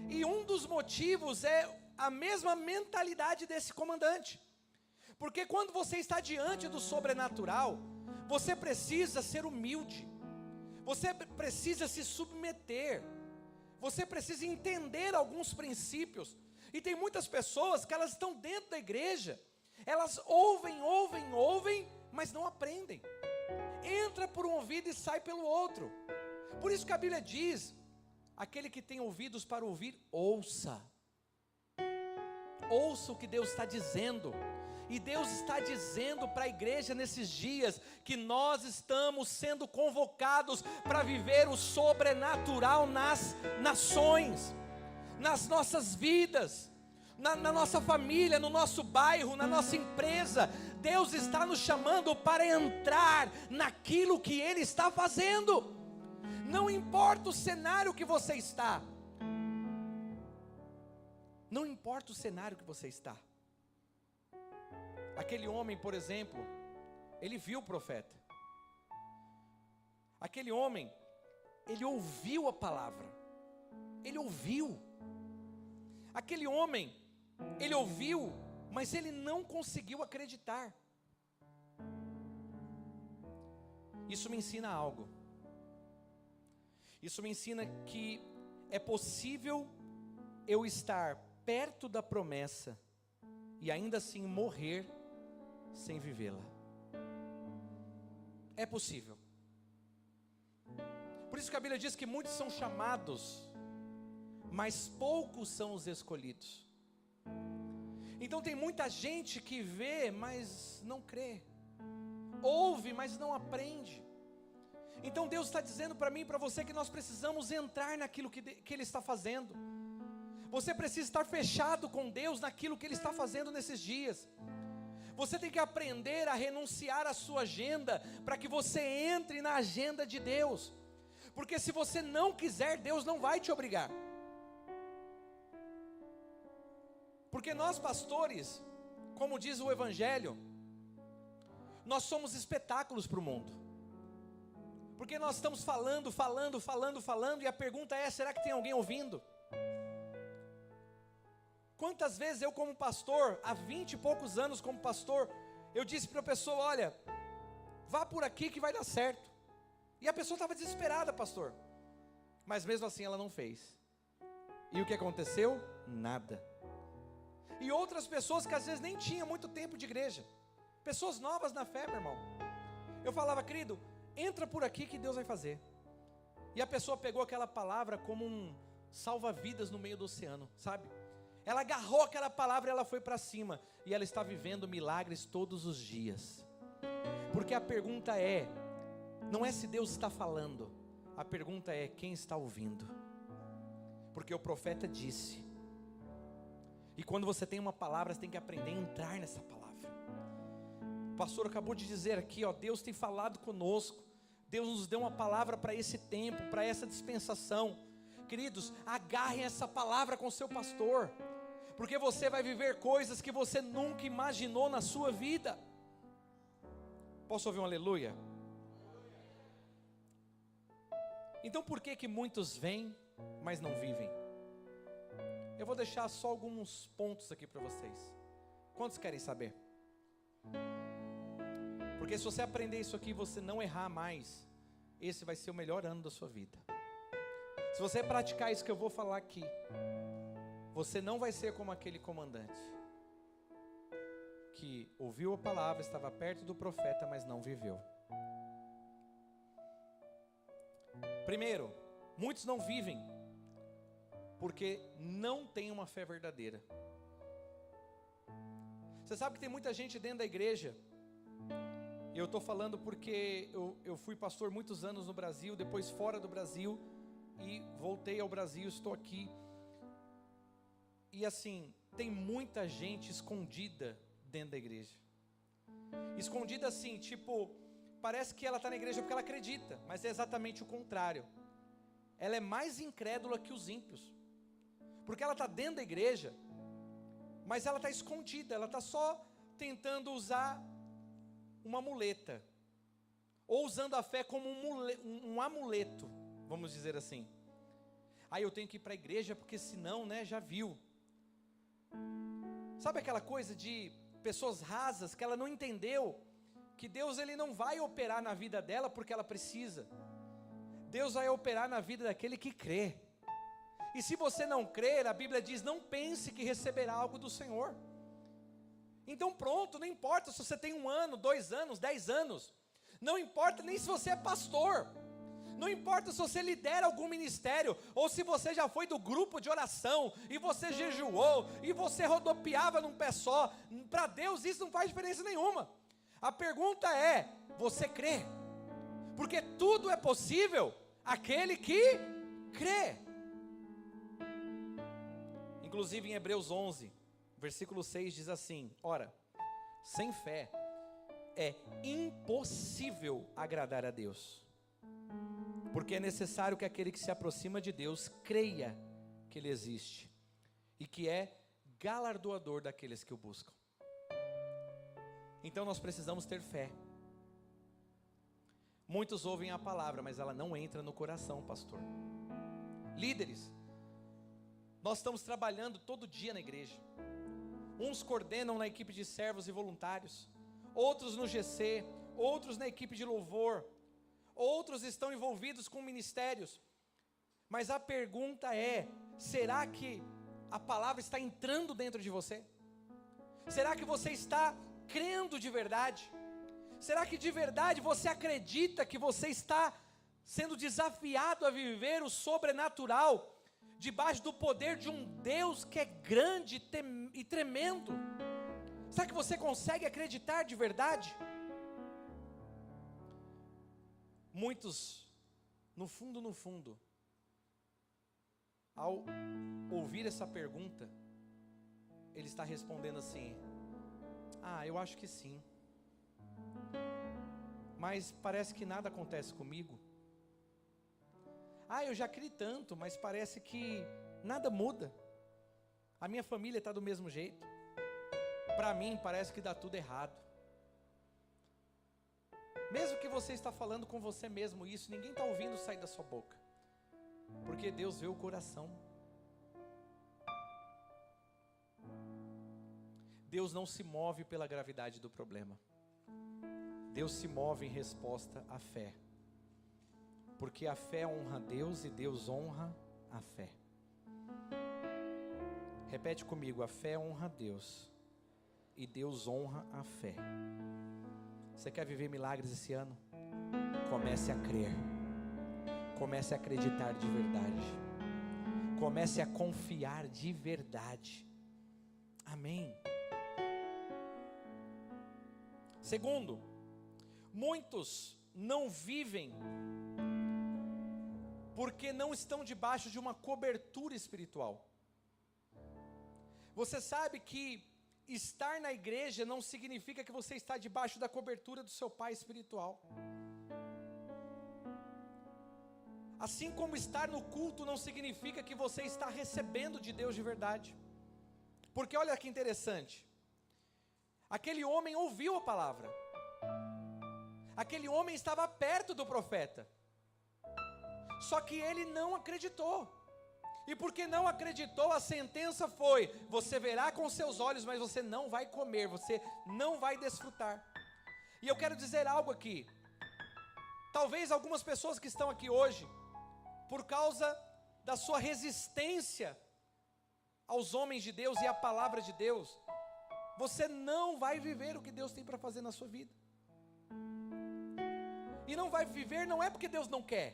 E um dos motivos é a mesma mentalidade desse comandante. Porque quando você está diante do sobrenatural, você precisa ser humilde, você precisa se submeter, você precisa entender alguns princípios. E tem muitas pessoas que elas estão dentro da igreja, elas ouvem, mas não aprendem. Entra por um ouvido e sai pelo outro. Por isso que a Bíblia diz: aquele que tem ouvidos para ouvir, ouça. Ouça o que Deus está dizendo. E Deus está dizendo para a igreja nesses dias que nós estamos sendo convocados para viver o sobrenatural nas nações, nas nossas vidas, na nossa família, no nosso bairro, na nossa empresa. Deus está nos chamando para entrar naquilo que Ele está fazendo. Não importa o cenário que você está. Não importa o cenário que você está. Aquele homem, por exemplo, ele viu o profeta. Aquele homem, ele ouviu a palavra. Ele ouviu. Aquele homem, ele ouviu, mas ele não conseguiu acreditar. Isso me ensina algo. Isso me ensina que é possível eu estar perto da promessa e ainda assim morrer sem vivê-la. É possível. Por isso que a Bíblia diz que muitos são chamados, mas poucos são os escolhidos. Então tem muita gente que vê, mas não crê, ouve, mas não aprende, Então Deus está dizendo para mim e para você que nós precisamos entrar naquilo que Ele está fazendo. Você precisa estar fechado com Deus naquilo que Ele está fazendo nesses dias. Você tem que aprender a renunciar à sua agenda, para que você entre na agenda de Deus. Porque se você não quiser, Deus não vai te obrigar. Porque nós pastores, como diz o Evangelho, nós somos espetáculos para o mundo. Porque nós estamos falando, e a pergunta é, será que tem alguém ouvindo? Quantas vezes eu como pastor, há 20 e poucos anos como pastor, eu disse para a pessoa, olha, vá por aqui que vai dar certo. E a pessoa estava desesperada, pastor. Mas mesmo assim ela não fez. E o que aconteceu? Nada. E outras pessoas que às vezes nem tinham muito tempo de igreja. Pessoas novas na fé, meu irmão. Eu falava, querido, entra por aqui que Deus vai fazer. E a pessoa pegou aquela palavra como um salva-vidas no meio do oceano, sabe? Ela agarrou aquela palavra e ela foi para cima. E ela está vivendo milagres todos os dias. Porque a pergunta é, não é se Deus está falando. A pergunta é, quem está ouvindo? Porque o profeta disse. E quando você tem uma palavra, você tem que aprender a entrar nessa palavra. O pastor acabou de dizer aqui, ó, Deus tem falado conosco. Deus nos deu uma palavra para esse tempo, para essa dispensação. Queridos, agarrem essa palavra com seu pastor. Porque você vai viver coisas que você nunca imaginou na sua vida. Posso ouvir um aleluia? Então por que muitos vêm, mas não vivem? Eu vou deixar só alguns pontos aqui para vocês. Quantos querem saber? Porque se você aprender isso aqui e você não errar mais, esse vai ser o melhor ano da sua vida. Se você praticar isso que eu vou falar aqui, você não vai ser como aquele comandante que ouviu a palavra, estava perto do profeta, mas não viveu. Primeiro, muitos não vivem porque não têm uma fé verdadeira. Você sabe que tem muita gente dentro da igreja, e eu estou falando porque eu fui pastor muitos anos no Brasil, depois fora do Brasil, e voltei ao Brasil, estou aqui. E assim, tem muita gente escondida dentro da igreja. Escondida assim, tipo, parece que ela está na igreja porque ela acredita, mas é exatamente o contrário. Ela é mais incrédula que os ímpios. Porque ela está dentro da igreja, mas ela está escondida, ela está só tentando usar uma muleta. Ou usando a fé como um amuleto, vamos dizer assim. Aí eu tenho que ir para a igreja porque senão, né, já viu. Sabe aquela coisa de pessoas rasas que ela não entendeu que Deus ele não vai operar na vida dela porque ela precisa. Deus vai operar na vida daquele que crê. E se você não crer, a Bíblia diz, não pense que receberá algo do Senhor. Então pronto, não importa se você tem 1 ano, 2 anos, 10 anos. Não importa nem se você é pastor. Não importa se você lidera algum ministério, ou se você já foi do grupo de oração, e você jejuou, e você rodopiava num pé só. Para Deus isso não faz diferença nenhuma. A pergunta é, você crê? Porque tudo é possível àquele que crê. Inclusive em Hebreus 11, versículo 6 diz assim, ora, sem fé é impossível agradar a Deus. Porque é necessário que aquele que se aproxima de Deus creia que Ele existe e que é galardoador daqueles que o buscam. Então nós precisamos ter fé. Muitos ouvem a palavra, mas ela não entra no coração, pastor. Líderes, nós estamos trabalhando todo dia na igreja. Uns coordenam na equipe de servos e voluntários, outros no GC, outros na equipe de louvor, outros estão envolvidos com ministérios. Mas a pergunta é, será que a palavra está entrando dentro de você? Será que você está crendo de verdade? Será que de verdade você acredita que você está sendo desafiado a viver o sobrenatural, debaixo do poder de um Deus que é grande e tremendo? Será que você consegue acreditar de verdade? Muitos, no fundo, ao ouvir essa pergunta, ele está respondendo assim: eu acho que sim, mas parece que nada acontece comigo. Eu já criei tanto, mas parece que nada muda. A minha família está do mesmo jeito. Para mim parece que dá tudo errado. Mesmo que você está falando com você mesmo isso, ninguém está ouvindo sair da sua boca, porque Deus vê o coração. Deus não se move pela gravidade do problema. Deus se move em resposta à fé, porque a fé honra a Deus e Deus honra a fé. Repete comigo: a fé honra a Deus e Deus honra a fé. Você quer viver milagres esse ano? Comece a crer, comece a acreditar de verdade, comece a confiar de verdade. Amém. Segundo, muitos não vivem porque não estão debaixo de uma cobertura espiritual. Você sabe que estar na igreja não significa que você está debaixo da cobertura do seu pai espiritual. Assim como estar no culto não significa que você está recebendo de Deus de verdade. Porque olha que interessante, aquele homem ouviu a palavra, aquele homem estava perto do profeta, só que ele não acreditou. E porque não acreditou, a sentença foi: você verá com seus olhos, mas você não vai comer, você não vai desfrutar. E eu quero dizer algo aqui. Talvez algumas pessoas que estão aqui hoje, por causa da sua resistência aos homens de Deus e à palavra de Deus, você não vai viver o que Deus tem para fazer na sua vida. E não vai viver não é porque Deus não quer,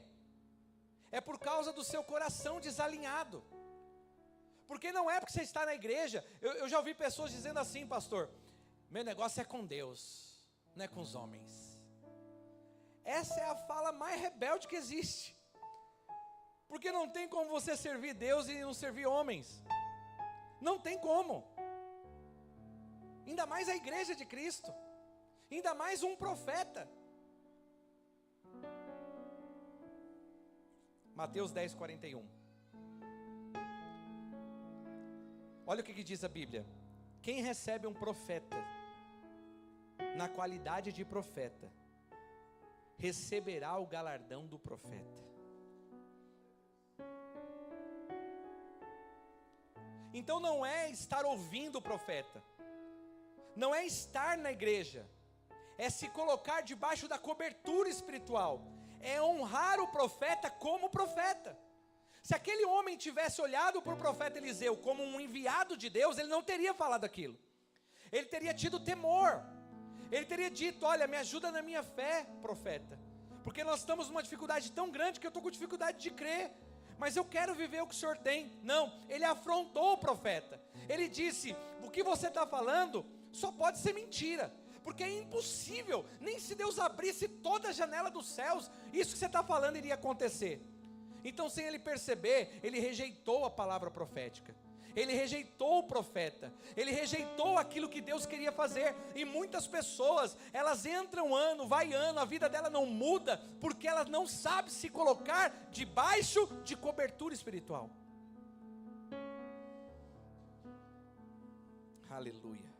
é por causa do seu coração desalinhado. Porque não é porque você está na igreja. Eu já ouvi pessoas dizendo assim: pastor, meu negócio é com Deus, não é com os homens. Essa é a fala mais rebelde que existe. Porque não tem como você servir Deus e não servir homens. Não tem como. Ainda mais a igreja de Cristo, ainda mais um profeta. Mateus 10:41. Olha o que diz a Bíblia: quem recebe um profeta na qualidade de profeta, receberá o galardão do profeta. Então não é estar ouvindo o profeta, não é estar na igreja, é se colocar debaixo da cobertura espiritual, é honrar o profeta como profeta. Se aquele homem tivesse olhado para o profeta Eliseu como um enviado de Deus, ele não teria falado aquilo. Ele teria tido temor. Ele teria dito: olha, me ajuda na minha fé, profeta, porque nós estamos numa dificuldade tão grande que eu estou com dificuldade de crer, mas eu quero viver o que o Senhor tem. Não, ele afrontou o profeta. Ele disse: o que você está falando só pode ser mentira, porque é impossível, nem se Deus abrisse toda a janela dos céus, isso que você está falando iria acontecer. Então, sem ele perceber, ele rejeitou a palavra profética, ele rejeitou o profeta, ele rejeitou aquilo que Deus queria fazer. E muitas pessoas, elas entram ano, vai ano, a vida dela não muda, porque ela não sabe se colocar debaixo de cobertura espiritual. Aleluia.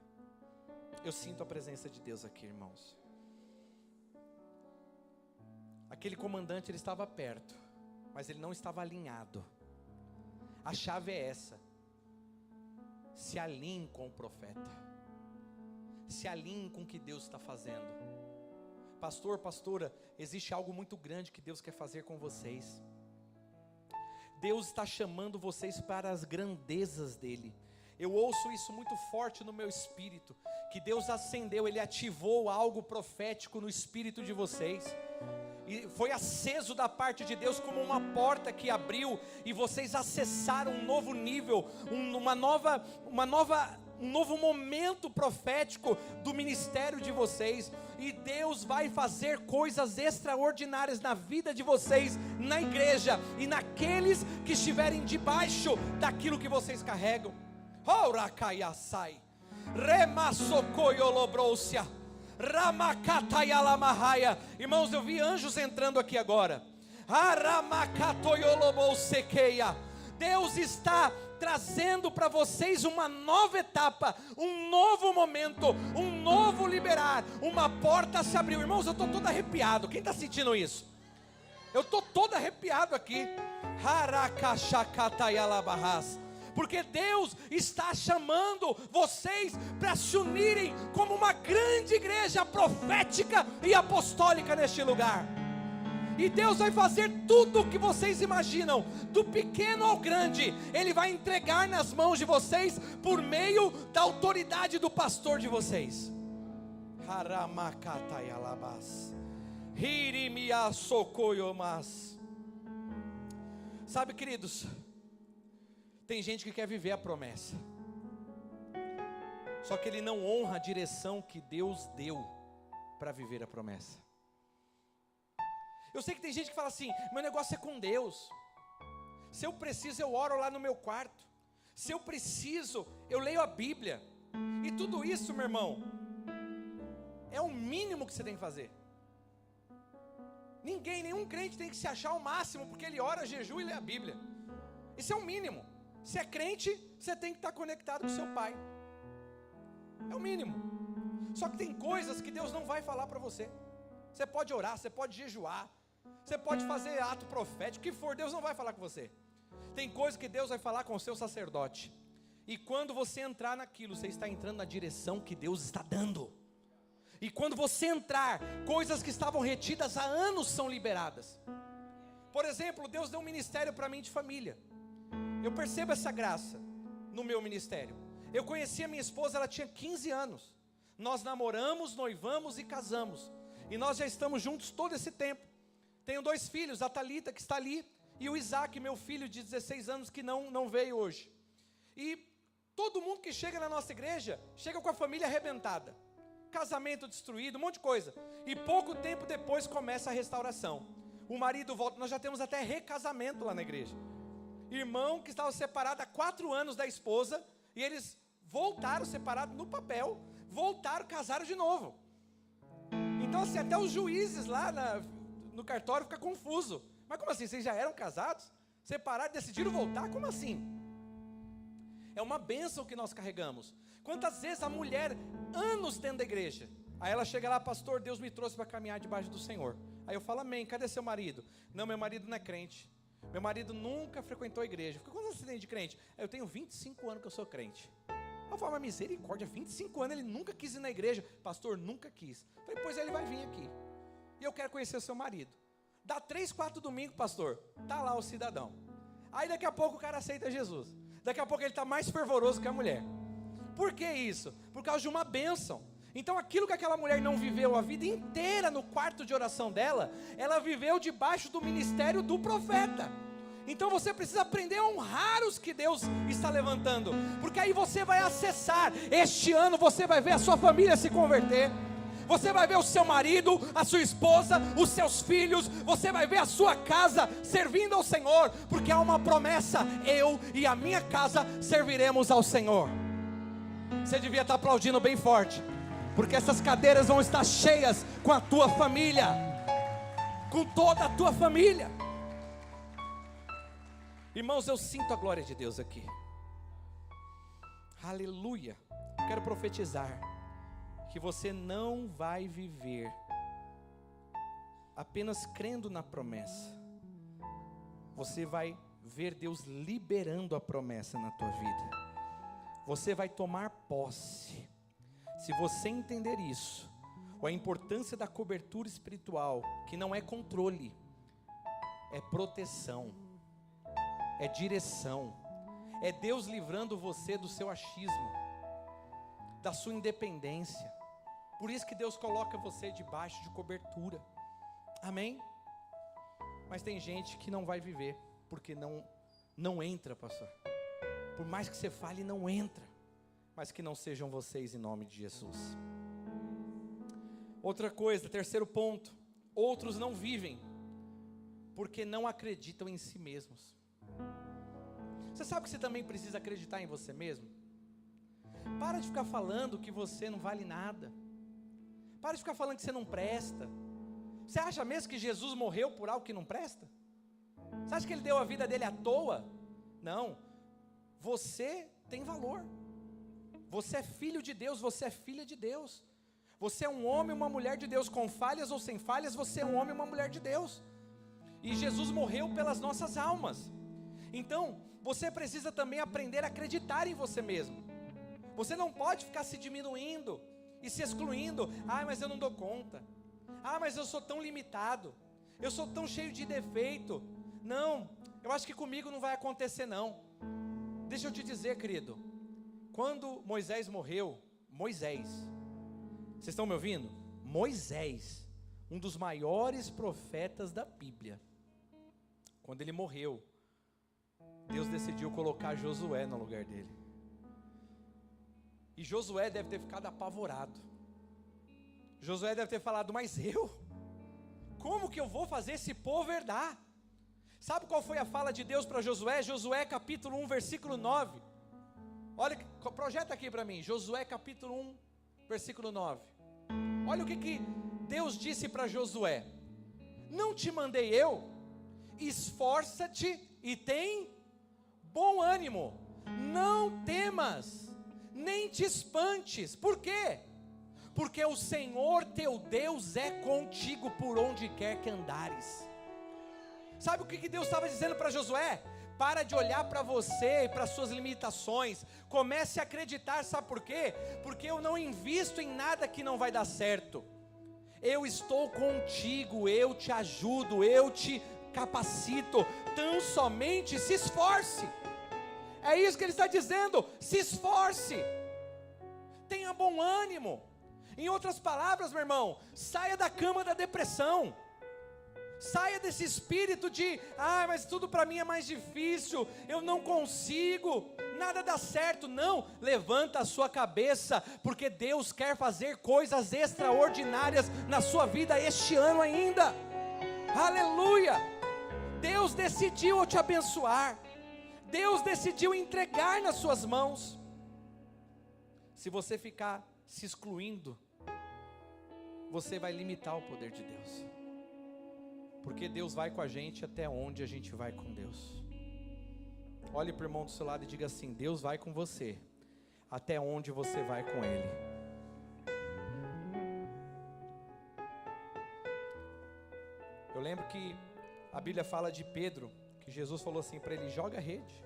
Eu sinto a presença de Deus aqui, irmãos. Aquele comandante, ele estava perto, mas ele não estava alinhado. A chave é essa: se alinhe com o profeta, se alinhe com o que Deus está fazendo. Pastor, pastora, existe algo muito grande que Deus quer fazer com vocês. Deus está chamando vocês para as grandezas dEle. Eu ouço isso muito forte no meu espírito, que Deus acendeu, Ele ativou algo profético no espírito de vocês, e foi aceso da parte de Deus como uma porta que abriu, e vocês acessaram um novo nível, uma nova um novo momento profético do ministério de vocês, e Deus vai fazer coisas extraordinárias na vida de vocês, na igreja, e naqueles que estiverem debaixo daquilo que vocês carregam. Orakayasai, Remasokoyolobrousia, Ramakatayalamahaya. Irmãos, eu vi anjos entrando aqui agora. Aramakatoyolobousekeia. Deus está trazendo para vocês uma nova etapa, um novo momento, um novo liberar. Uma porta se abriu. Irmãos, eu estou todo arrepiado. Quem está sentindo isso? Eu estou todo arrepiado aqui. Harakashakatayalabahas. Porque Deus está chamando vocês para se unirem como uma grande igreja profética e apostólica neste lugar. E Deus vai fazer tudo o que vocês imaginam, do pequeno ao grande. Ele vai entregar nas mãos de vocês por meio da autoridade do pastor de vocês. Haramakatayalabas, Hirimiasokoyomas. Sabe, queridos, tem gente que quer viver a promessa, só que ele não honra a direção que Deus deu para viver a promessa. Eu sei que tem gente que fala assim: meu negócio é com Deus. Se eu preciso, eu oro lá no meu quarto. Se eu preciso, eu leio a Bíblia. E tudo isso, meu irmão, é o mínimo que você tem que fazer. Nenhum crente tem que se achar o máximo porque ele ora, jejua e lê a Bíblia. Isso é o mínimo. Se é crente, você tem que estar conectado com seu pai. É o mínimo. Só que tem coisas que Deus não vai falar para você. Você pode orar, você pode jejuar, você pode fazer ato profético, o que for, Deus não vai falar com você. Tem coisas que Deus vai falar com o seu sacerdote. E quando você entrar naquilo, você está entrando na direção que Deus está dando. E quando você entrar, coisas que estavam retidas há anos são liberadas. Por exemplo, Deus deu um ministério para mim de família. Eu percebo essa graça no meu ministério. Eu conheci a minha esposa, ela tinha 15 anos. Nós namoramos, noivamos e casamos. E nós já estamos juntos todo esse tempo. Tenho 2 filhos, a Thalita que está ali, e o Isaac, meu filho de 16 anos, que não veio hoje. E todo mundo que chega na nossa igreja, chega com a família arrebentada. Casamento destruído, um monte de coisa. E pouco tempo depois começa a restauração. O marido volta, nós já temos até recasamento lá na igreja. Irmão que estava separado há 4 anos da esposa, e eles voltaram separados no papel, voltaram, casaram de novo. Então assim, até os juízes lá no cartório ficam confusos. Mas como assim, vocês já eram casados? Separaram e decidiram voltar? Como assim? É uma bênção que nós carregamos. Quantas vezes a mulher, anos dentro da igreja, aí ela chega lá: pastor, Deus me trouxe para caminhar debaixo do Senhor. Aí eu falo: amém, cadê seu marido? Não, meu marido não é crente. Meu marido nunca frequentou a igreja. Quantos anos você tem de crente? Eu tenho 25 anos que eu sou crente. Eu falo: mas misericórdia, 25 anos, ele nunca quis ir na igreja. Pastor, nunca quis. Eu falei: pois ele vai vir aqui. E eu quero conhecer o seu marido. Dá 3, 4 domingos, pastor, tá lá o cidadão. Aí daqui a pouco o cara aceita Jesus. Daqui a pouco ele está mais fervoroso que a mulher. Por que isso? Por causa de uma bênção. Então aquilo que aquela mulher não viveu a vida inteira no quarto de oração dela, ela viveu debaixo do ministério do profeta. Então você precisa aprender a honrar os que Deus está levantando, porque aí você vai acessar. Este ano você vai ver a sua família se converter. Você vai ver o seu marido, a sua esposa, os seus filhos. Você vai ver a sua casa servindo ao Senhor, porque há uma promessa: eu e a minha casa serviremos ao Senhor. Você devia estar aplaudindo bem forte, porque essas cadeiras vão estar cheias com a tua família, com toda a tua família. Irmãos, eu sinto a glória de Deus aqui. Aleluia. Quero profetizar que você não vai viver apenas crendo na promessa. Você vai ver Deus liberando a promessa na tua vida. Você vai tomar posse. Se você entender isso, a importância da cobertura espiritual, que não é controle, é proteção, é direção, é Deus livrando você do seu achismo, da sua independência. Por isso que Deus coloca você debaixo de cobertura. Amém? Mas tem gente que não vai viver, porque não entra, pastor. Por mais que você fale, não entra. mas que não sejam vocês em nome de Jesus. Outra coisa, terceiro ponto, outros não vivem porque não acreditam em si mesmos. Você sabe que você também precisa acreditar em você mesmo? Para de ficar falando que você não vale nada. Para de ficar falando que você não presta. Você acha mesmo que Jesus morreu por algo que não presta? Você acha que Ele deu a vida dele à toa? Não. Você tem valor. Você é filho de Deus, você é filha de Deus. Você é um homem e uma mulher de Deus, com falhas ou sem falhas, você é um homem e uma mulher de Deus. E Jesus morreu pelas nossas almas. Então, você precisa também aprender a acreditar em você mesmo. Você não pode ficar se diminuindo e se excluindo. Ah, mas eu não dou conta. Ah, mas eu sou tão limitado. Eu sou tão cheio de defeito. Não, eu acho que comigo não vai acontecer não. Deixa eu te dizer, querido. Quando Moisés morreu, vocês estão me ouvindo? Moisés, um dos maiores profetas da Bíblia. Quando ele morreu, Deus decidiu colocar Josué no lugar dele. E Josué deve ter ficado apavorado. Josué deve ter falado, mas como que eu vou fazer esse povo herdar? Sabe qual foi a fala de Deus para Josué? Josué capítulo 1, versículo 9. Olha, projeta aqui para mim, Josué capítulo 1, versículo 9. Olha o que Deus disse para Josué. Não te mandei eu? Esforça-te e tem bom ânimo. Não temas, nem te espantes. Por quê? Porque o Senhor teu Deus é contigo por onde quer que andares. Sabe o que Deus estava dizendo para Josué? Para de olhar para você e para suas limitações. Comece a acreditar, sabe por quê? Porque eu não invisto em nada que não vai dar certo. Eu estou contigo, eu te ajudo, eu te capacito. Tão somente se esforce. É isso que ele está dizendo, se esforce. Tenha bom ânimo. Em outras palavras, meu irmão, saia da cama da depressão. Saia desse espírito de, mas tudo para mim é mais difícil, eu não consigo, nada dá certo. Não, levanta a sua cabeça, porque Deus quer fazer coisas extraordinárias na sua vida este ano ainda. Aleluia! Deus decidiu te abençoar. Deus decidiu entregar nas suas mãos. Se você ficar se excluindo, você vai limitar o poder de Deus. Porque Deus vai com a gente até onde a gente vai com Deus. Olhe para o irmão do seu lado e diga assim: Deus vai com você até onde você vai com Ele. Eu lembro que a Bíblia fala de Pedro, que Jesus falou assim para ele: joga a rede.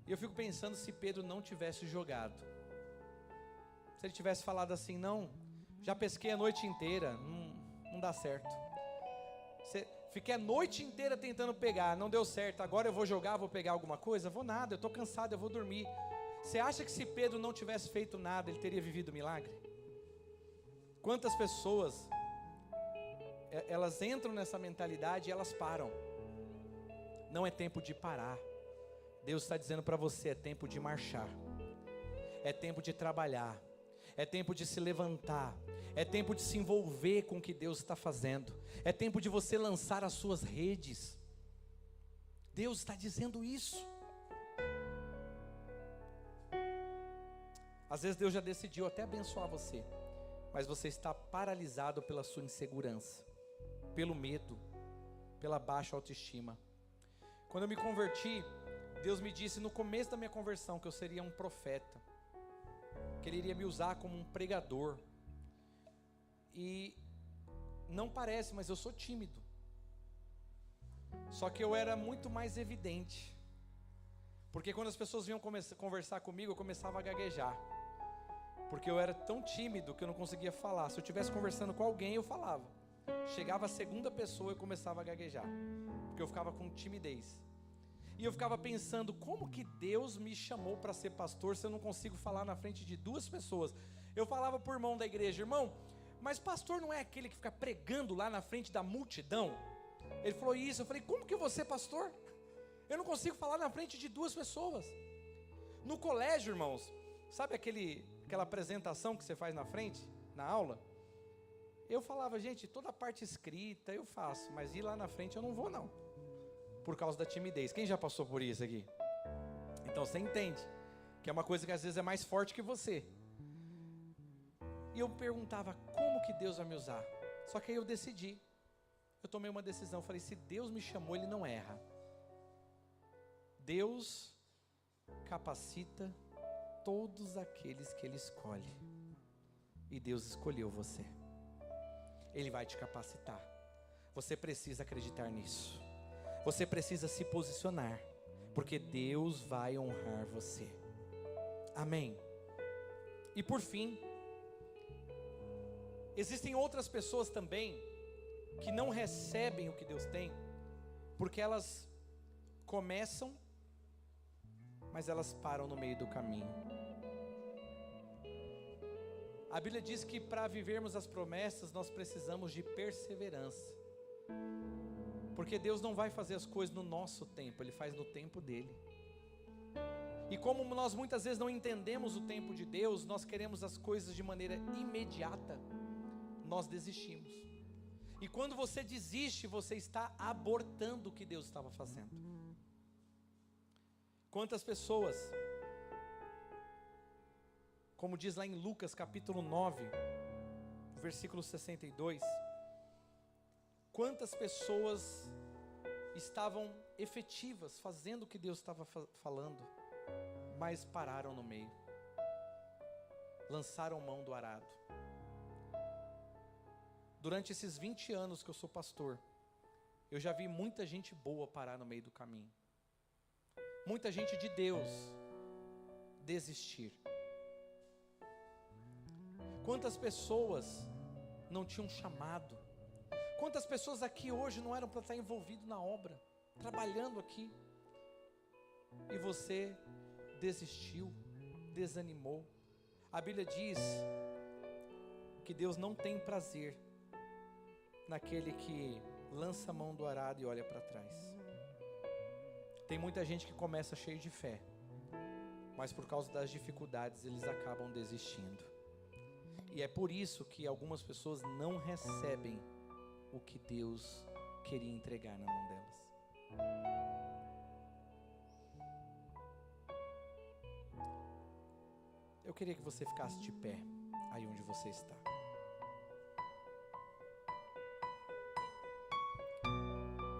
E eu fico pensando se Pedro não tivesse jogado. Se ele tivesse falado assim: não, já pesquei a noite inteira, não dá certo. Fiquei a noite inteira tentando pegar, não deu certo, agora eu vou jogar, vou pegar alguma coisa? Vou nada, eu estou cansado, eu vou dormir. Você acha que se Pedro não tivesse feito nada, ele teria vivido o milagre? Quantas pessoas, elas entram nessa mentalidade e elas param. Não é tempo de parar. Deus está dizendo para você, é tempo de marchar. É tempo de trabalhar. É tempo de se levantar. É tempo de se envolver com o que Deus está fazendo. É tempo de você lançar as suas redes. Deus está dizendo isso. Às vezes Deus já decidiu até abençoar você, mas você está paralisado pela sua insegurança, pelo medo, pela baixa autoestima. Quando eu me converti, Deus me disse no começo da minha conversão que eu seria um profeta, que Ele iria me usar como um pregador. E não parece, mas eu sou tímido. Só que eu era muito mais evidente, porque quando as pessoas vinham conversar comigo, eu começava a gaguejar, porque eu era tão tímido que eu não conseguia falar. Se eu estivesse conversando com alguém, eu falava. Chegava a segunda pessoa, eu começava a gaguejar, porque eu ficava com timidez. E eu ficava pensando, como que Deus me chamou para ser pastor se eu não consigo falar na frente de duas pessoas? Eu falava para o irmão da igreja: irmão, mas pastor não é aquele que fica pregando lá na frente da multidão? Ele falou isso. Eu falei: como que você é pastor? Eu não consigo falar na frente de duas pessoas. No colégio, irmãos, Sabe aquela apresentação que você faz na frente, na aula? Eu falava, gente, toda a parte escrita eu faço, mas ir lá na frente eu não vou não, por causa da timidez. Quem já passou por isso aqui? Então você entende que é uma coisa que às vezes é mais forte que você. E eu perguntava, como que Deus vai me usar? Só que aí eu decidi, eu tomei uma decisão, falei, se Deus me chamou, Ele não erra. Deus capacita todos aqueles que Ele escolhe. E Deus escolheu você. Ele vai te capacitar. Você precisa acreditar nisso. Você precisa se posicionar, porque Deus vai honrar você. Amém. E por fim, existem outras pessoas também que não recebem o que Deus tem, porque elas começam, mas elas param no meio do caminho. A Bíblia diz que para vivermos as promessas nós precisamos de perseverança, porque Deus não vai fazer as coisas no nosso tempo, Ele faz no tempo dEle. E como nós muitas vezes não entendemos o tempo de Deus, nós queremos as coisas de maneira imediata, nós desistimos. E quando você desiste, você está abortando o que Deus estava fazendo. Quantas pessoas, como diz lá em Lucas capítulo 9, versículo 62, quantas pessoas estavam efetivas, fazendo o que Deus estava falando, mas pararam no meio, lançaram mão do arado. Durante esses 20 anos que eu sou pastor, eu já vi muita gente boa parar no meio do caminho, muita gente de Deus desistir. Quantas pessoas não tinham chamado? Quantas pessoas aqui hoje não eram para estar envolvido na obra, trabalhando aqui, e você desistiu, desanimou? A Bíblia diz que Deus não tem prazer naquele que lança a mão do arado e olha para trás. Tem muita gente que começa cheio de fé, mas por causa das dificuldades eles acabam desistindo. E é por isso que algumas pessoas não recebem o que Deus queria entregar na mão delas. Eu queria que você ficasse de pé aí onde você está.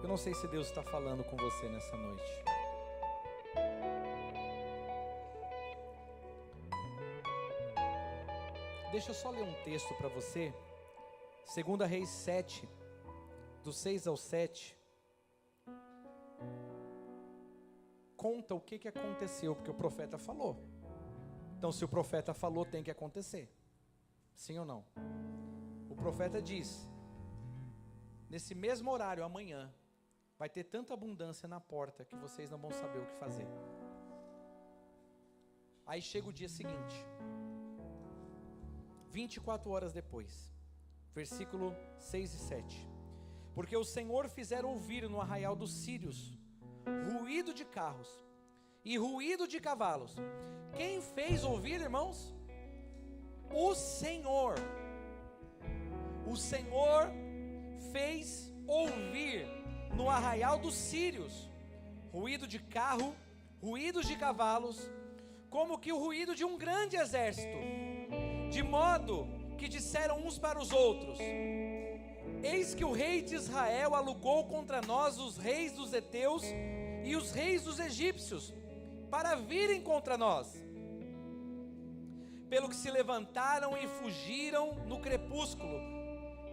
Eu não sei se Deus está falando com você nessa noite. Deixa eu só ler um texto para você. 2 Reis 7, do 6 ao 7. Conta o que aconteceu, porque o profeta falou. Então, se o profeta falou, tem que acontecer. Sim ou não? O profeta diz: nesse mesmo horário, amanhã, vai ter tanta abundância na porta que vocês não vão saber o que fazer. Aí chega o dia seguinte, 24 horas depois, versículo 6 e 7. Porque o Senhor fizera ouvir no arraial dos sírios ruído de carros e ruído de cavalos. Quem fez ouvir, irmãos? O Senhor. O Senhor fez ouvir no arraial dos sírios ruído de carro, ruídos de cavalos, como que o ruído de um grande exército, de modo que disseram uns para os outros: eis que o rei de Israel alugou contra nós os reis dos heteus e os reis dos egípcios, para virem contra nós. Pelo que se levantaram e fugiram no crepúsculo,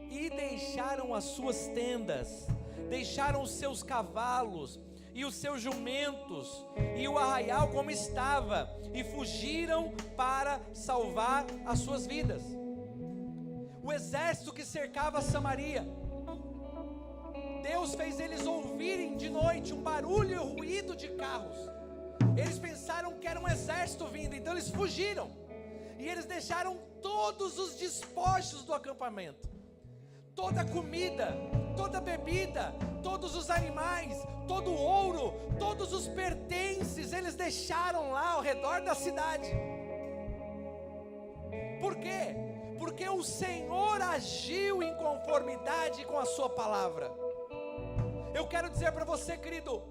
e deixaram as suas tendas, deixaram os seus cavalos e os seus jumentos, e o arraial como estava, e fugiram para salvar as suas vidas. O exército que cercava Samaria, Deus fez eles ouvirem de noite um barulho e um ruído de carros. Eles pensaram que era um exército vindo, então eles fugiram, e eles deixaram todos os despojos do acampamento, toda a comida, toda a bebida, todos os animais, todo o ouro, todos os pertences, eles deixaram lá ao redor da cidade. Por quê? Porque o Senhor agiu em conformidade com a sua palavra. Eu quero dizer para você, querido,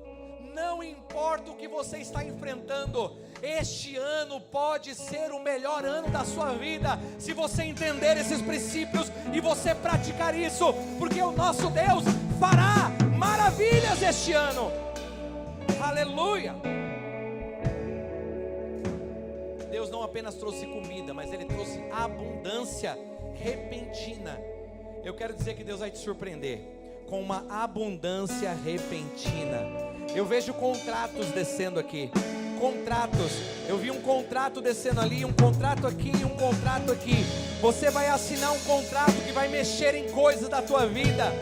não importa o que você está enfrentando, este ano pode ser o melhor ano da sua vida, se você entender esses princípios e você praticar isso, porque o nosso Deus fará maravilhas este ano. Aleluia! Deus não apenas trouxe comida, mas Ele trouxe abundância repentina. Eu quero dizer que Deus vai te surpreender com uma abundância repentina. Eu vejo contratos descendo aqui. Contratos. Eu vi um contrato descendo ali, um contrato aqui e um contrato aqui. Você vai assinar um contrato que vai mexer em coisas da tua vida.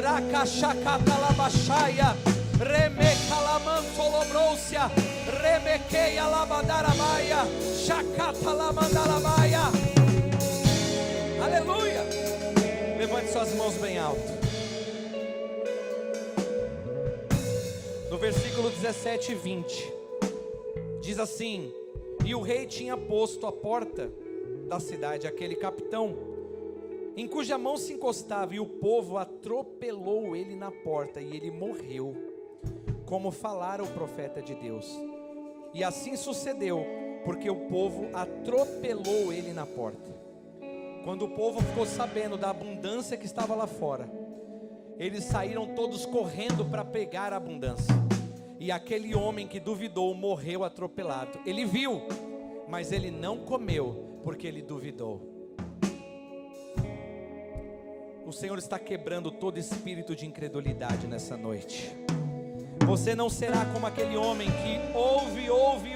Rakashakatalabashaya, Remekalamansolobrousia, Rebekeia Labadarabaya, Shakatalamandalabaya. Aleluia! Levante suas mãos bem alto. No versículo 17 e 20, diz assim: e o rei tinha posto à porta da cidade aquele capitão, em cuja mão se encostava, e o povo atropelou ele na porta, e ele morreu, como falara o profeta de Deus. E assim sucedeu, porque o povo atropelou ele na porta. Quando o povo ficou sabendo da abundância que estava lá fora, eles saíram todos correndo para pegar a abundância. E aquele homem que duvidou morreu atropelado. Ele viu, mas ele não comeu, porque ele duvidou. O Senhor está quebrando todo espírito de incredulidade nessa noite. Você não será como aquele homem que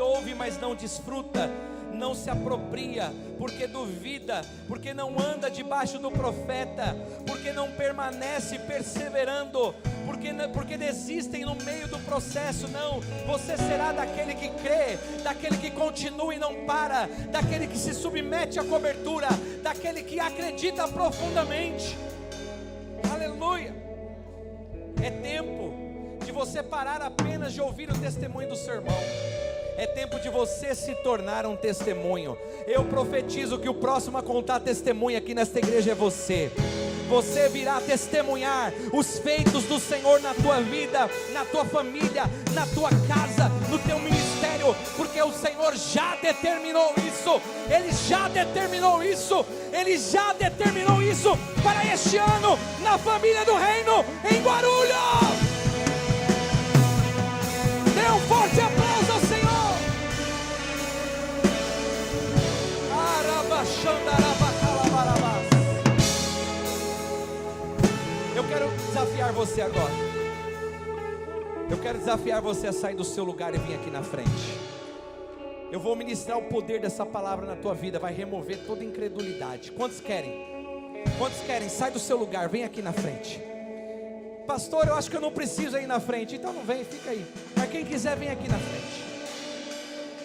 ouve, mas não desfruta, não se apropria, porque duvida, porque não anda debaixo do profeta, porque não permanece perseverando, porque desistem no meio do processo. Não, você será daquele que crê, daquele que continua e não para, daquele que se submete à cobertura, daquele que acredita profundamente. Aleluia! É tempo de você parar apenas de ouvir o testemunho do seu irmão. É tempo de você se tornar um testemunho. Eu profetizo que o próximo a contar testemunho aqui nesta igreja é você. Você virá testemunhar os feitos do Senhor na tua vida, na tua família, na tua casa, no teu ministério, porque o Senhor já determinou isso. Ele já determinou isso. Ele já determinou isso para este ano, na família do reino, em Guarulhos. Dê um forte aplauso ao Senhor. Eu quero desafiar você agora. Eu quero desafiar você a sair do seu lugar e vir aqui na frente. Eu vou ministrar o poder dessa palavra na tua vida. Vai remover toda incredulidade. Quantos querem? Quantos querem? Sai do seu lugar, vem aqui na frente. Pastor, eu acho que eu não preciso ir na frente. Então não vem, fica aí. Mas quem quiser, vem aqui na frente.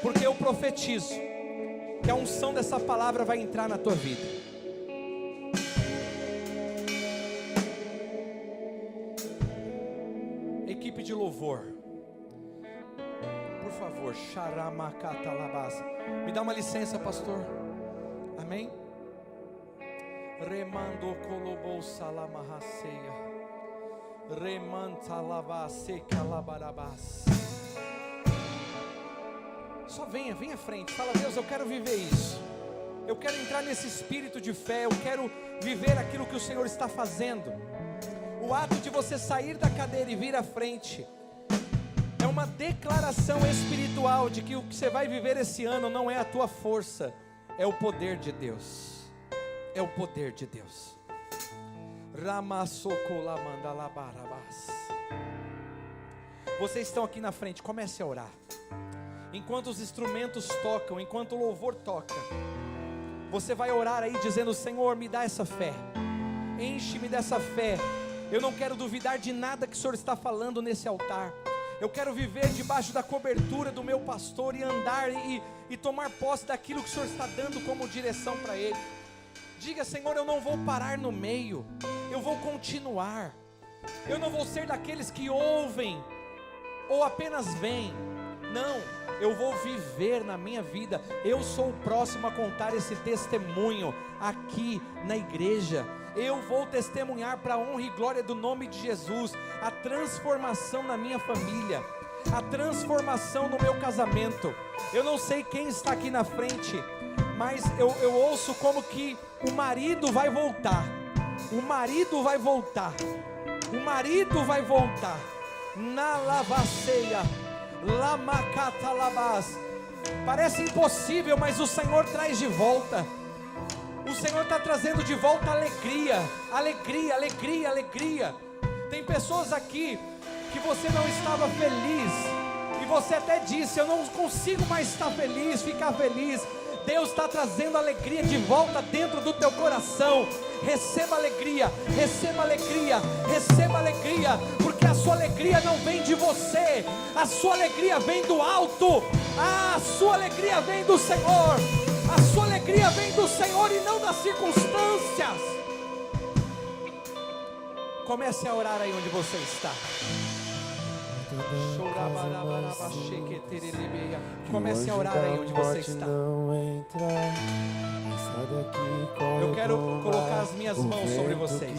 Porque eu profetizo que a unção dessa palavra vai entrar na tua vida. Equipe de louvor, por favor, me dá uma licença, pastor. Amém? Remando colobou salamahaceia, remanta lavace calabarabás. Só venha à frente, fala: Deus, eu quero viver isso, eu quero entrar nesse espírito de fé, eu quero viver aquilo que o Senhor está fazendo. O ato de você sair da cadeira e vir à frente é uma declaração espiritual de que o que você vai viver esse ano não é a tua força, é o poder de Deus. É o poder de Deus. Vocês estão aqui na frente, comece a orar. Enquanto os instrumentos tocam, enquanto o louvor toca, você vai orar aí dizendo: Senhor, me dá essa fé, enche-me dessa fé. Eu não quero duvidar de nada que o Senhor está falando nesse altar. Eu quero viver debaixo da cobertura do meu pastor e andar e tomar posse daquilo que o Senhor está dando como direção para ele. Diga: Senhor, eu não vou parar no meio, eu vou continuar. Eu não vou ser daqueles que ouvem ou apenas veem. Não, eu vou viver na minha vida. Eu sou o próximo a contar esse testemunho aqui na igreja. Eu vou testemunhar para a honra e glória do nome de Jesus, a transformação na minha família, a transformação no meu casamento. Eu não sei quem está aqui na frente, mas eu ouço como que o marido vai voltar. O marido vai voltar. O marido vai voltar. Na lavaceia, lamacatalabás. Parece impossível, mas o Senhor traz de volta. O Senhor está trazendo de volta alegria, alegria, alegria, alegria. Tem pessoas aqui que você não estava feliz, e você até disse: eu não consigo mais estar feliz, ficar feliz. Deus está trazendo alegria de volta dentro do teu coração. Receba alegria, receba alegria, receba alegria, porque a sua alegria não vem de você, a sua alegria vem do alto. A sua alegria vem do Senhor, a sua alegria vem do Senhor e não das circunstâncias. Comece a orar aí onde você está. Comece a orar aí onde você está. Eu quero colocar as minhas mãos sobre vocês.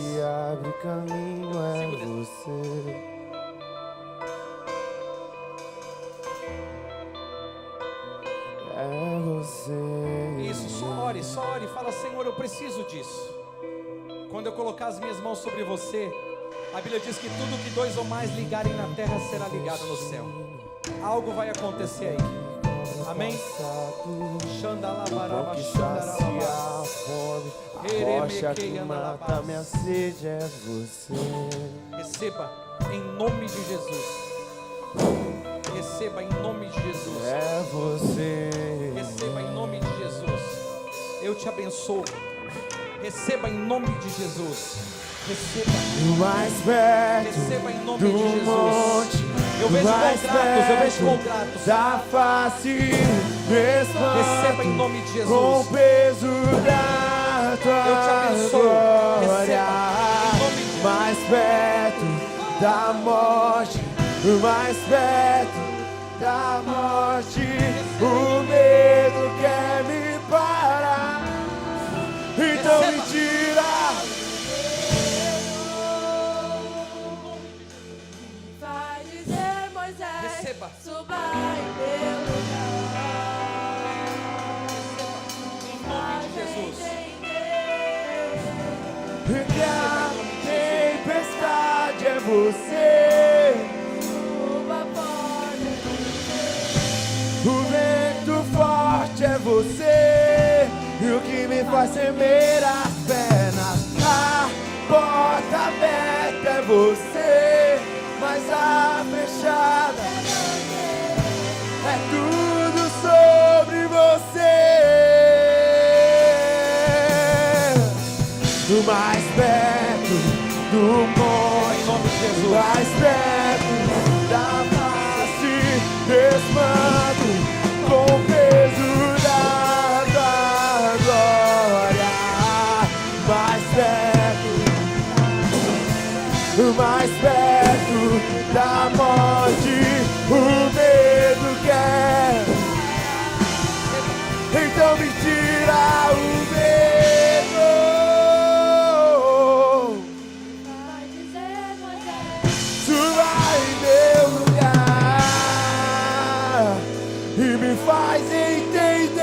Isso, só ore, fala: Senhor, eu preciso disso. Quando eu colocar as minhas mãos sobre você, a Bíblia diz que tudo que 2 ou mais ligarem na terra será ligado no céu. Algo vai acontecer aí. Amém? A rocha que mata minha sede é você. Receba em nome de Jesus. Receba em nome de Jesus. É você. Receba em nome de Jesus. Eu te abençoo. Receba em nome de Jesus. Receba. Mais perto. Receba em nome do de Jesus. monte. Eu vejo contratos. Da face. Receba em nome de Jesus. Com o peso da tua Eu te abençoo. glória. Receba em nome de Jesus. Mais perto da morte. Mais perto da morte. O medo quer me parar. Então me tira. Vai dizer, Moisés, Receba. suba em meu lugar. Em nome de Jesus. Que a tempestade é você. Chuva forte, O vento forte é você. E o que me faz tremer as pernas. A porta aberta é você. Mas a fechada é tudo sobre você. Do mais perto do monte, Em nome de Jesus. mais perto da face, espanto com o peso da tua glória. Mais perto da morte, o medo quer. Então me tira o medo. vai dizer, Moisés, Suba em meu lugar e me faz entender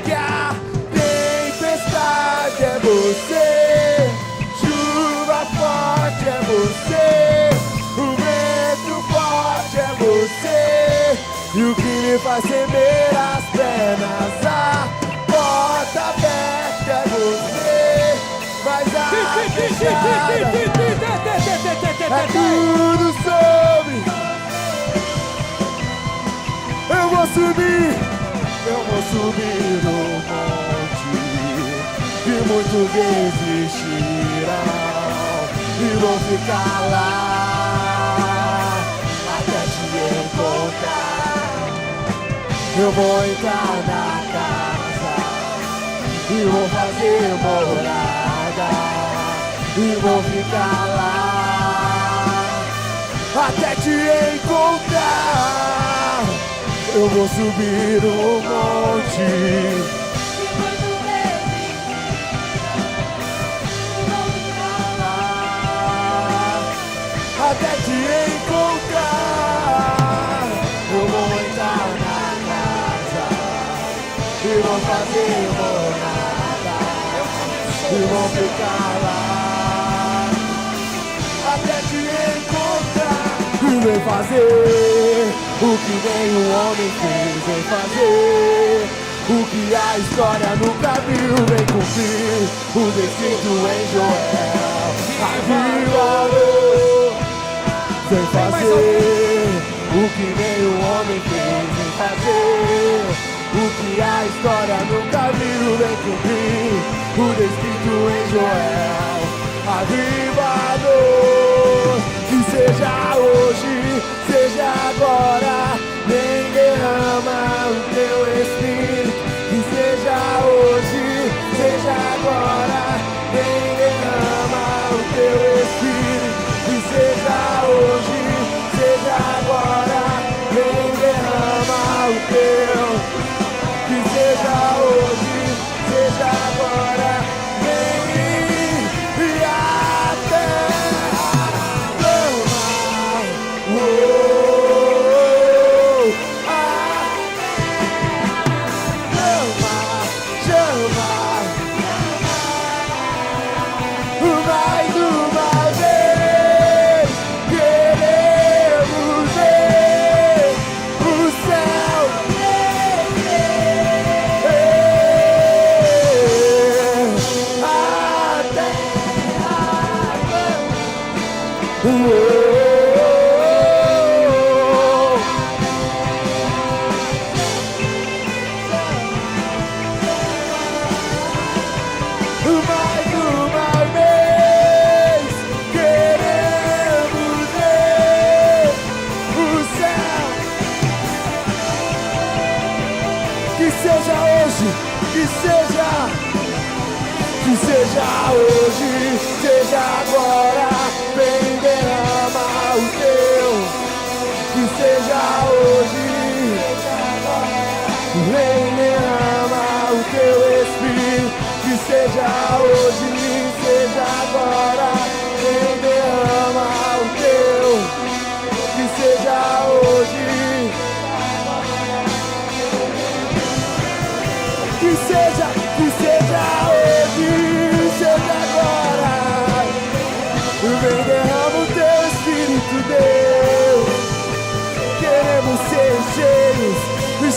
que a tempestade é você. Forte é você, o vento forte é você, e o que me faz tremer as pernas. A porta aberta é você, mas a fechada é tudo sobre. Eu vou subir no monte, e muitos desistirão. E vou ficar lá até te encontrar. Eu vou entrar na casa e vou fazer morada. E vou ficar lá até te encontrar. Eu vou subir um monte. E muito Até te encontrar, eu vou entrar na casa e vou fazer morada e vou ficar lá até te encontrar. E vem fazer o que nenhum homem fez, vem fazer o que a história nunca viu, vem cumprir o descrito em Joel. Avivador, vem fazer o que nenhum homem fez, vem fazer o que a história nunca viu, vem cumprir o descrito em Joel. Avivador, que seja hoje, seja agora, vem derrama o teu Espírito. Que seja hoje, seja agora, vem derrama o teu Espírito. Que seja hoje, seja agora, vem derrama o teu. Que seja hoje, seja agora, vem e até clama. Chama mais uma vez, queremos ver o céu mais uma vez, queremos ver o céu. Que seja hoje, que seja hoje, seja agora, vem derrama o teu. Que seja hoje, vem derrama o teu Espírito. Que seja hoje, seja agora, vem derrama o teu. Que seja hoje, que seja hoje, seja agora, vem derrama o teu Espírito, Deus. Queremos ser cheios,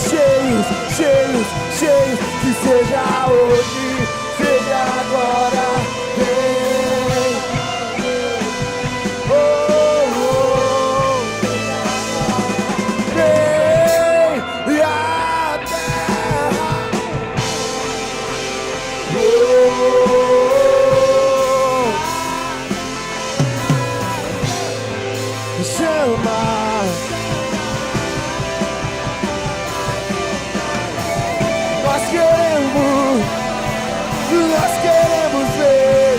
cheios, cheios, cheios. Que seja hoje, seja agora, vem. Oh, oh. Vem e a terra. Oh, chama. Nós queremos ver.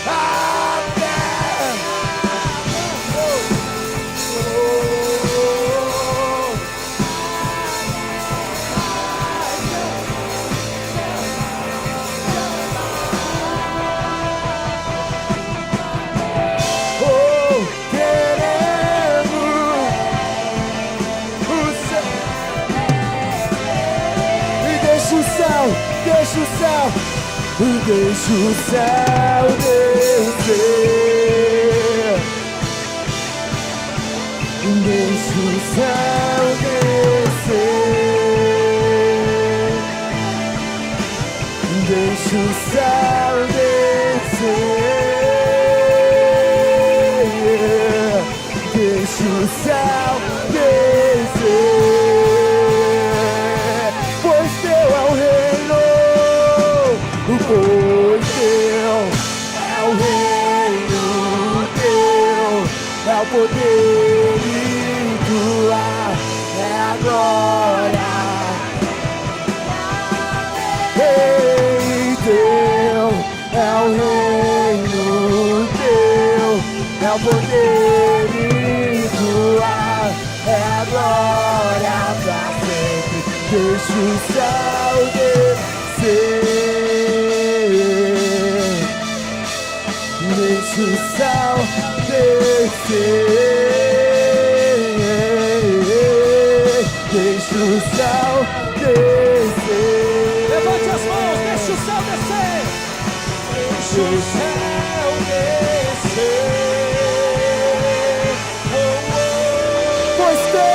Até. Deixa o céu descer. Deixa o céu descer. Deixa o céu descer. Deixa o céu descer. Pois teu é o reino. Pois teu é o reino, teu é o poder e tua é a glória. Ei, teu é o reino, teu o poder e tua, é a glória pra sempre. Deixa o céu descer, deixa o céu descer, deixa o céu descer. Levante as mãos, deixa o céu descer. Deixa o céu descer, pois teu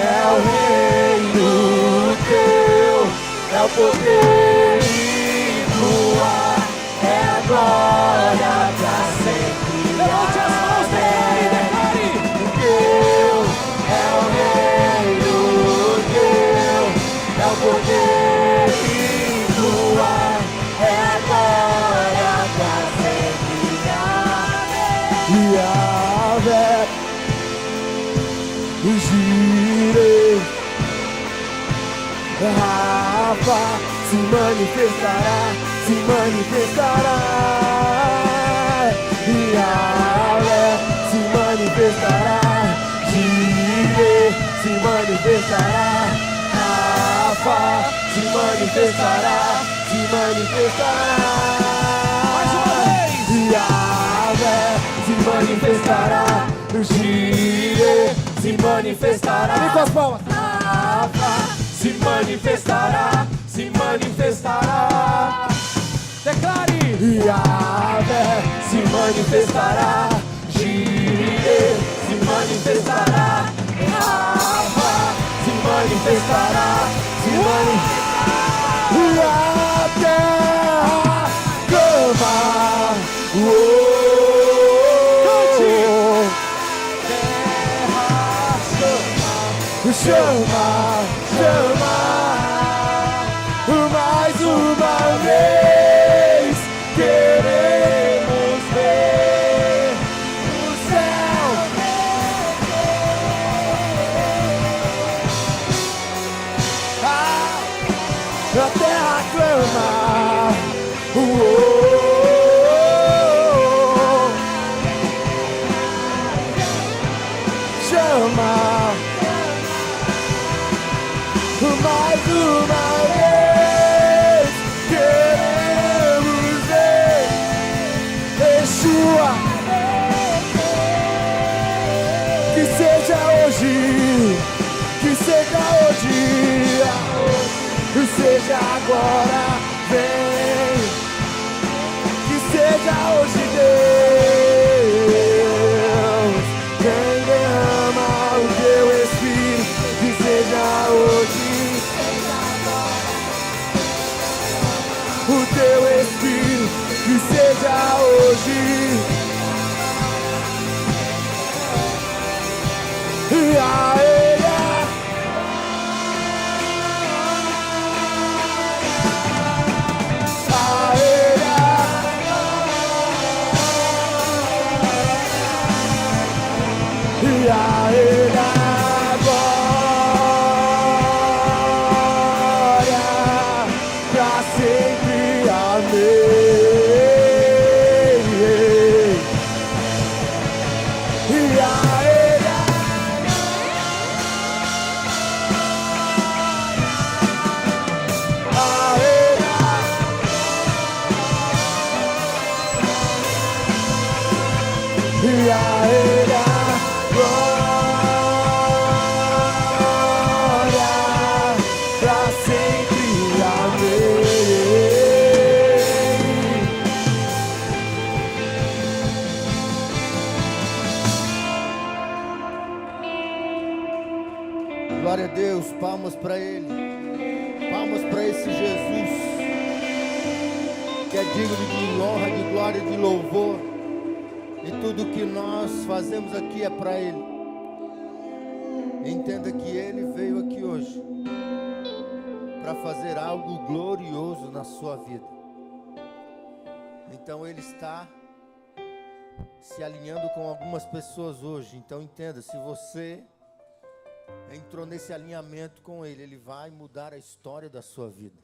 é o reino teu, é o poder e tua, é a glória pra sempre. Levante as mãos, declare, declare. Teu é o reino teu, é o poder e tua, é a glória pra sempre. Yahvé, Jireh, Rafa, se manifestará, se manifestará. Yahvé, se manifestará. Jireh, se manifestará. Rafa, se manifestará, se manifestará. Mais uma vez. Yahvé, se manifestará. Jireh, se manifestará. Vem com as palmas. Rafa, se manifestará, se manifestará. Declare. Yahvé, se manifestará. Jireh, se manifestará. Rafa, se manifestará, se manifestará. E a terra clama. Chama, chama, mais uma vez, queremos ver o céu. A terra clama, chama. Mais uma vez queremos ver Yeshua. Que seja hoje, que seja hoje, que seja agora, vem. Que seja hoje, Deus, quem derrama o teu Espírito. Que seja hoje o teu Espírito, que seja hoje. E a ele e a ele glória pra sempre. Amém. E a ele e a ele glória pra sempre. Amém. Glória a Deus, palmas para Ele, palmas para esse Jesus, que é digno de honra, de glória, de louvor, e tudo que nós fazemos aqui é para Ele. Entenda que Ele veio aqui hoje para fazer algo glorioso na sua vida. Então Ele está se alinhando com algumas pessoas hoje. Então entenda, se você entrou nesse alinhamento com Ele, Ele vai mudar a história da sua vida.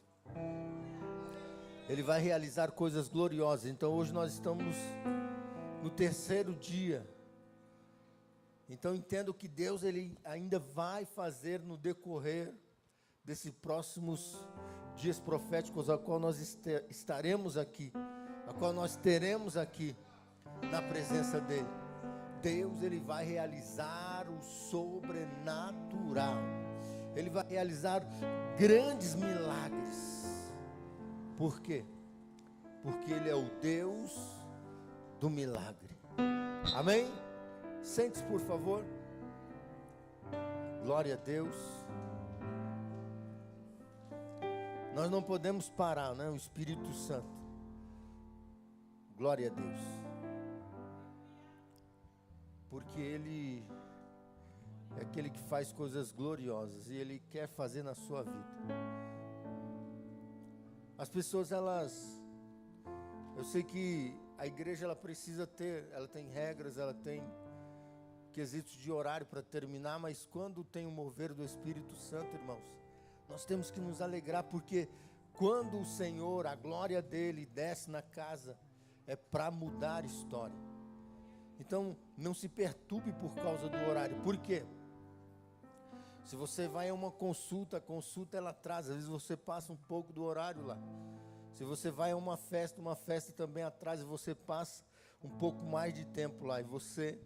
Ele vai realizar coisas gloriosas. Então hoje nós estamos no terceiro dia. Então entendo que Deus ele ainda vai fazer no decorrer desses próximos dias proféticos, a qual nós estaremos aqui, a qual nós teremos aqui na presença dele. Deus ele vai realizar o sobrenatural. Ele vai realizar grandes milagres. Por quê? Porque ele é o Deus do milagre. Amém? Sente-se, por favor. Glória a Deus. Nós não podemos parar, né? O Espírito Santo. Glória a Deus. Porque Ele é aquele que faz coisas gloriosas e Ele quer fazer na sua vida. As pessoas, eu sei que a igreja ela precisa ter, ela tem regras, ela tem quesitos de horário para terminar, mas quando tem o mover do Espírito Santo, irmãos, nós temos que nos alegrar, porque quando o Senhor, a glória dele desce na casa, é para mudar a história. Então, não se perturbe por causa do horário. Por quê? Se você vai a uma consulta, a consulta ela atrasa. Às vezes você passa um pouco do horário lá. Se você vai a uma festa também atrasa. Você passa um pouco mais de tempo lá. E você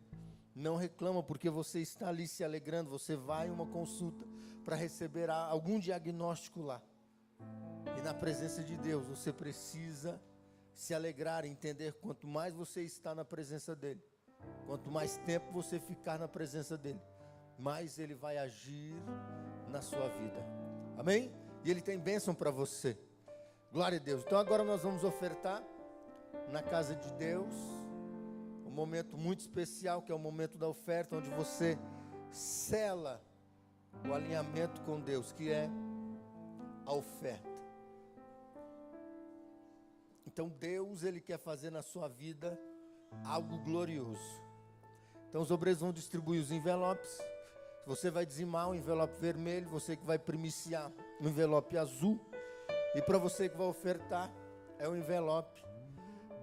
não reclama porque você está ali se alegrando. Você vai a uma consulta para receber algum diagnóstico lá. E na presença de Deus você precisa se alegrar e entender quanto mais você está na presença dele. Quanto mais tempo você ficar na presença dele, mais ele vai agir na sua vida. Amém? E ele tem bênção para você. Glória a Deus. Então agora nós vamos ofertar na casa de Deus um momento muito especial, que é o momento da oferta, onde você sela o alinhamento com Deus, que é a oferta. Então Deus, ele quer fazer na sua vida algo glorioso. Então os obreiros vão distribuir os envelopes. Você vai dizimar o envelope vermelho, você que vai primiciar o envelope azul, e para você que vai ofertar é o envelope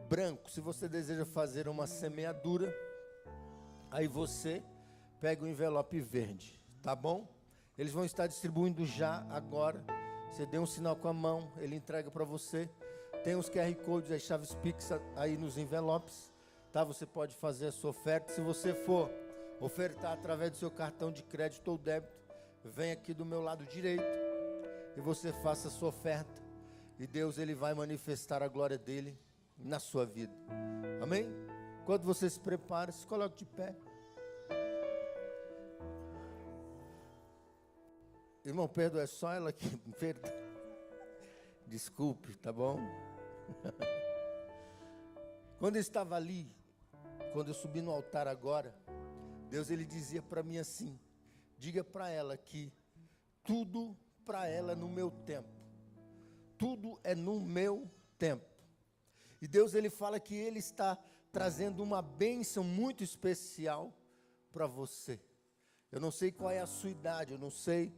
branco. Se você deseja fazer uma semeadura, aí você pega o envelope verde, tá bom? Eles vão estar distribuindo já agora. Você dê um sinal com a mão, ele entrega para você. Tem os QR Codes, as chaves Pix aí nos envelopes, tá? Você pode fazer a sua oferta. Se você for ofertar através do seu cartão de crédito ou débito, vem aqui do meu lado direito e você faça a sua oferta. E Deus, ele vai manifestar a glória dele na sua vida. Amém? Quando você se prepara, se coloque de pé. Irmão, perdoa, é só ela que... Desculpe, tá bom? Quando eu estava ali, quando eu subi no altar agora, Deus ele dizia para mim assim: diga para ela que tudo para ela é no meu tempo. Tudo é no meu tempo. E Deus ele fala que ele está trazendo uma bênção muito especial para você. Eu não sei qual é a sua idade, eu não sei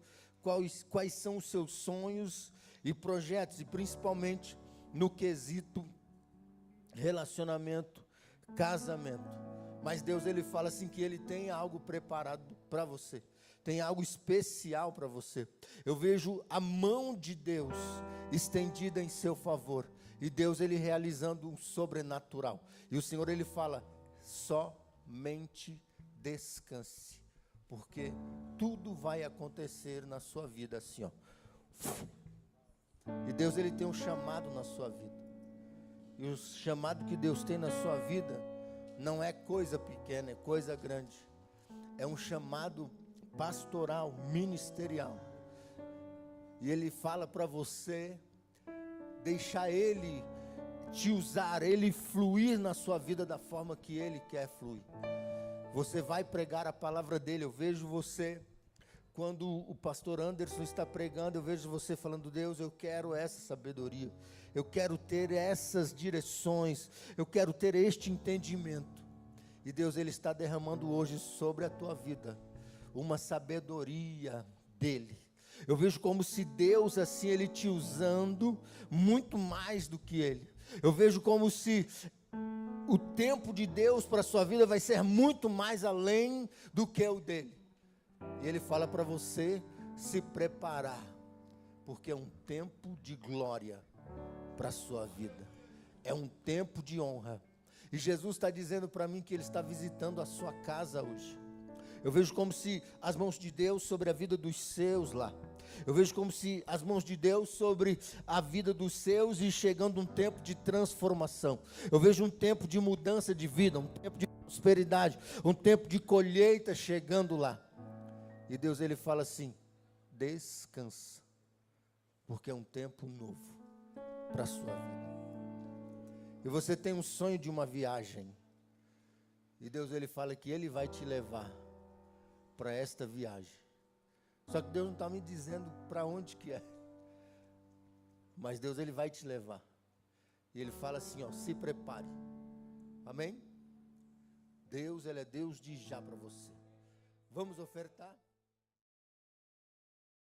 quais são os seus sonhos e projetos, e principalmente no quesito relacionamento, casamento. Mas Deus ele fala assim que ele tem algo preparado para você. Tem algo especial para você. Eu vejo a mão de Deus estendida em seu favor. E Deus ele realizando um sobrenatural. E o Senhor ele fala: somente descanse. Porque tudo vai acontecer na sua vida assim, ó. E Deus ele tem um chamado na sua vida. E o chamado que Deus tem na sua vida não é coisa pequena, é coisa grande. É um chamado pastoral, ministerial. E ele fala para você deixar ele te usar, ele fluir na sua vida da forma que ele quer fluir. Você vai pregar a palavra dele. Eu vejo você, quando o pastor Anderson está pregando, eu vejo você falando: Deus, eu quero essa sabedoria, eu quero ter essas direções, eu quero ter este entendimento. E Deus ele está derramando hoje sobre a tua vida uma sabedoria dele, Eu vejo como se Deus, assim, Ele te usando muito mais do que Ele. Eu vejo como se o tempo de Deus para a sua vida vai ser muito mais além do que o dele. E Ele fala para você se preparar, porque é um tempo de glória para a sua vida. É um tempo de honra. E Jesus está dizendo para mim que Ele está visitando a sua casa hoje. Eu vejo como se as mãos de Deus sobre a vida dos seus lá. Eu vejo como se as mãos de Deus sobre a vida dos seus e chegando um tempo de transformação. Eu vejo um tempo de mudança de vida, um tempo de prosperidade, um tempo de colheita chegando lá. E Deus, Ele fala assim: descansa, porque é um tempo novo para a sua vida. E você tem um sonho de uma viagem. E Deus, Ele fala que Ele vai te levar para esta viagem. Só que Deus não está me dizendo para onde que é. Mas Deus, Ele vai te levar. E Ele fala assim, ó, se prepare. Amém? Deus, Ele é Deus de já para você. Vamos ofertar?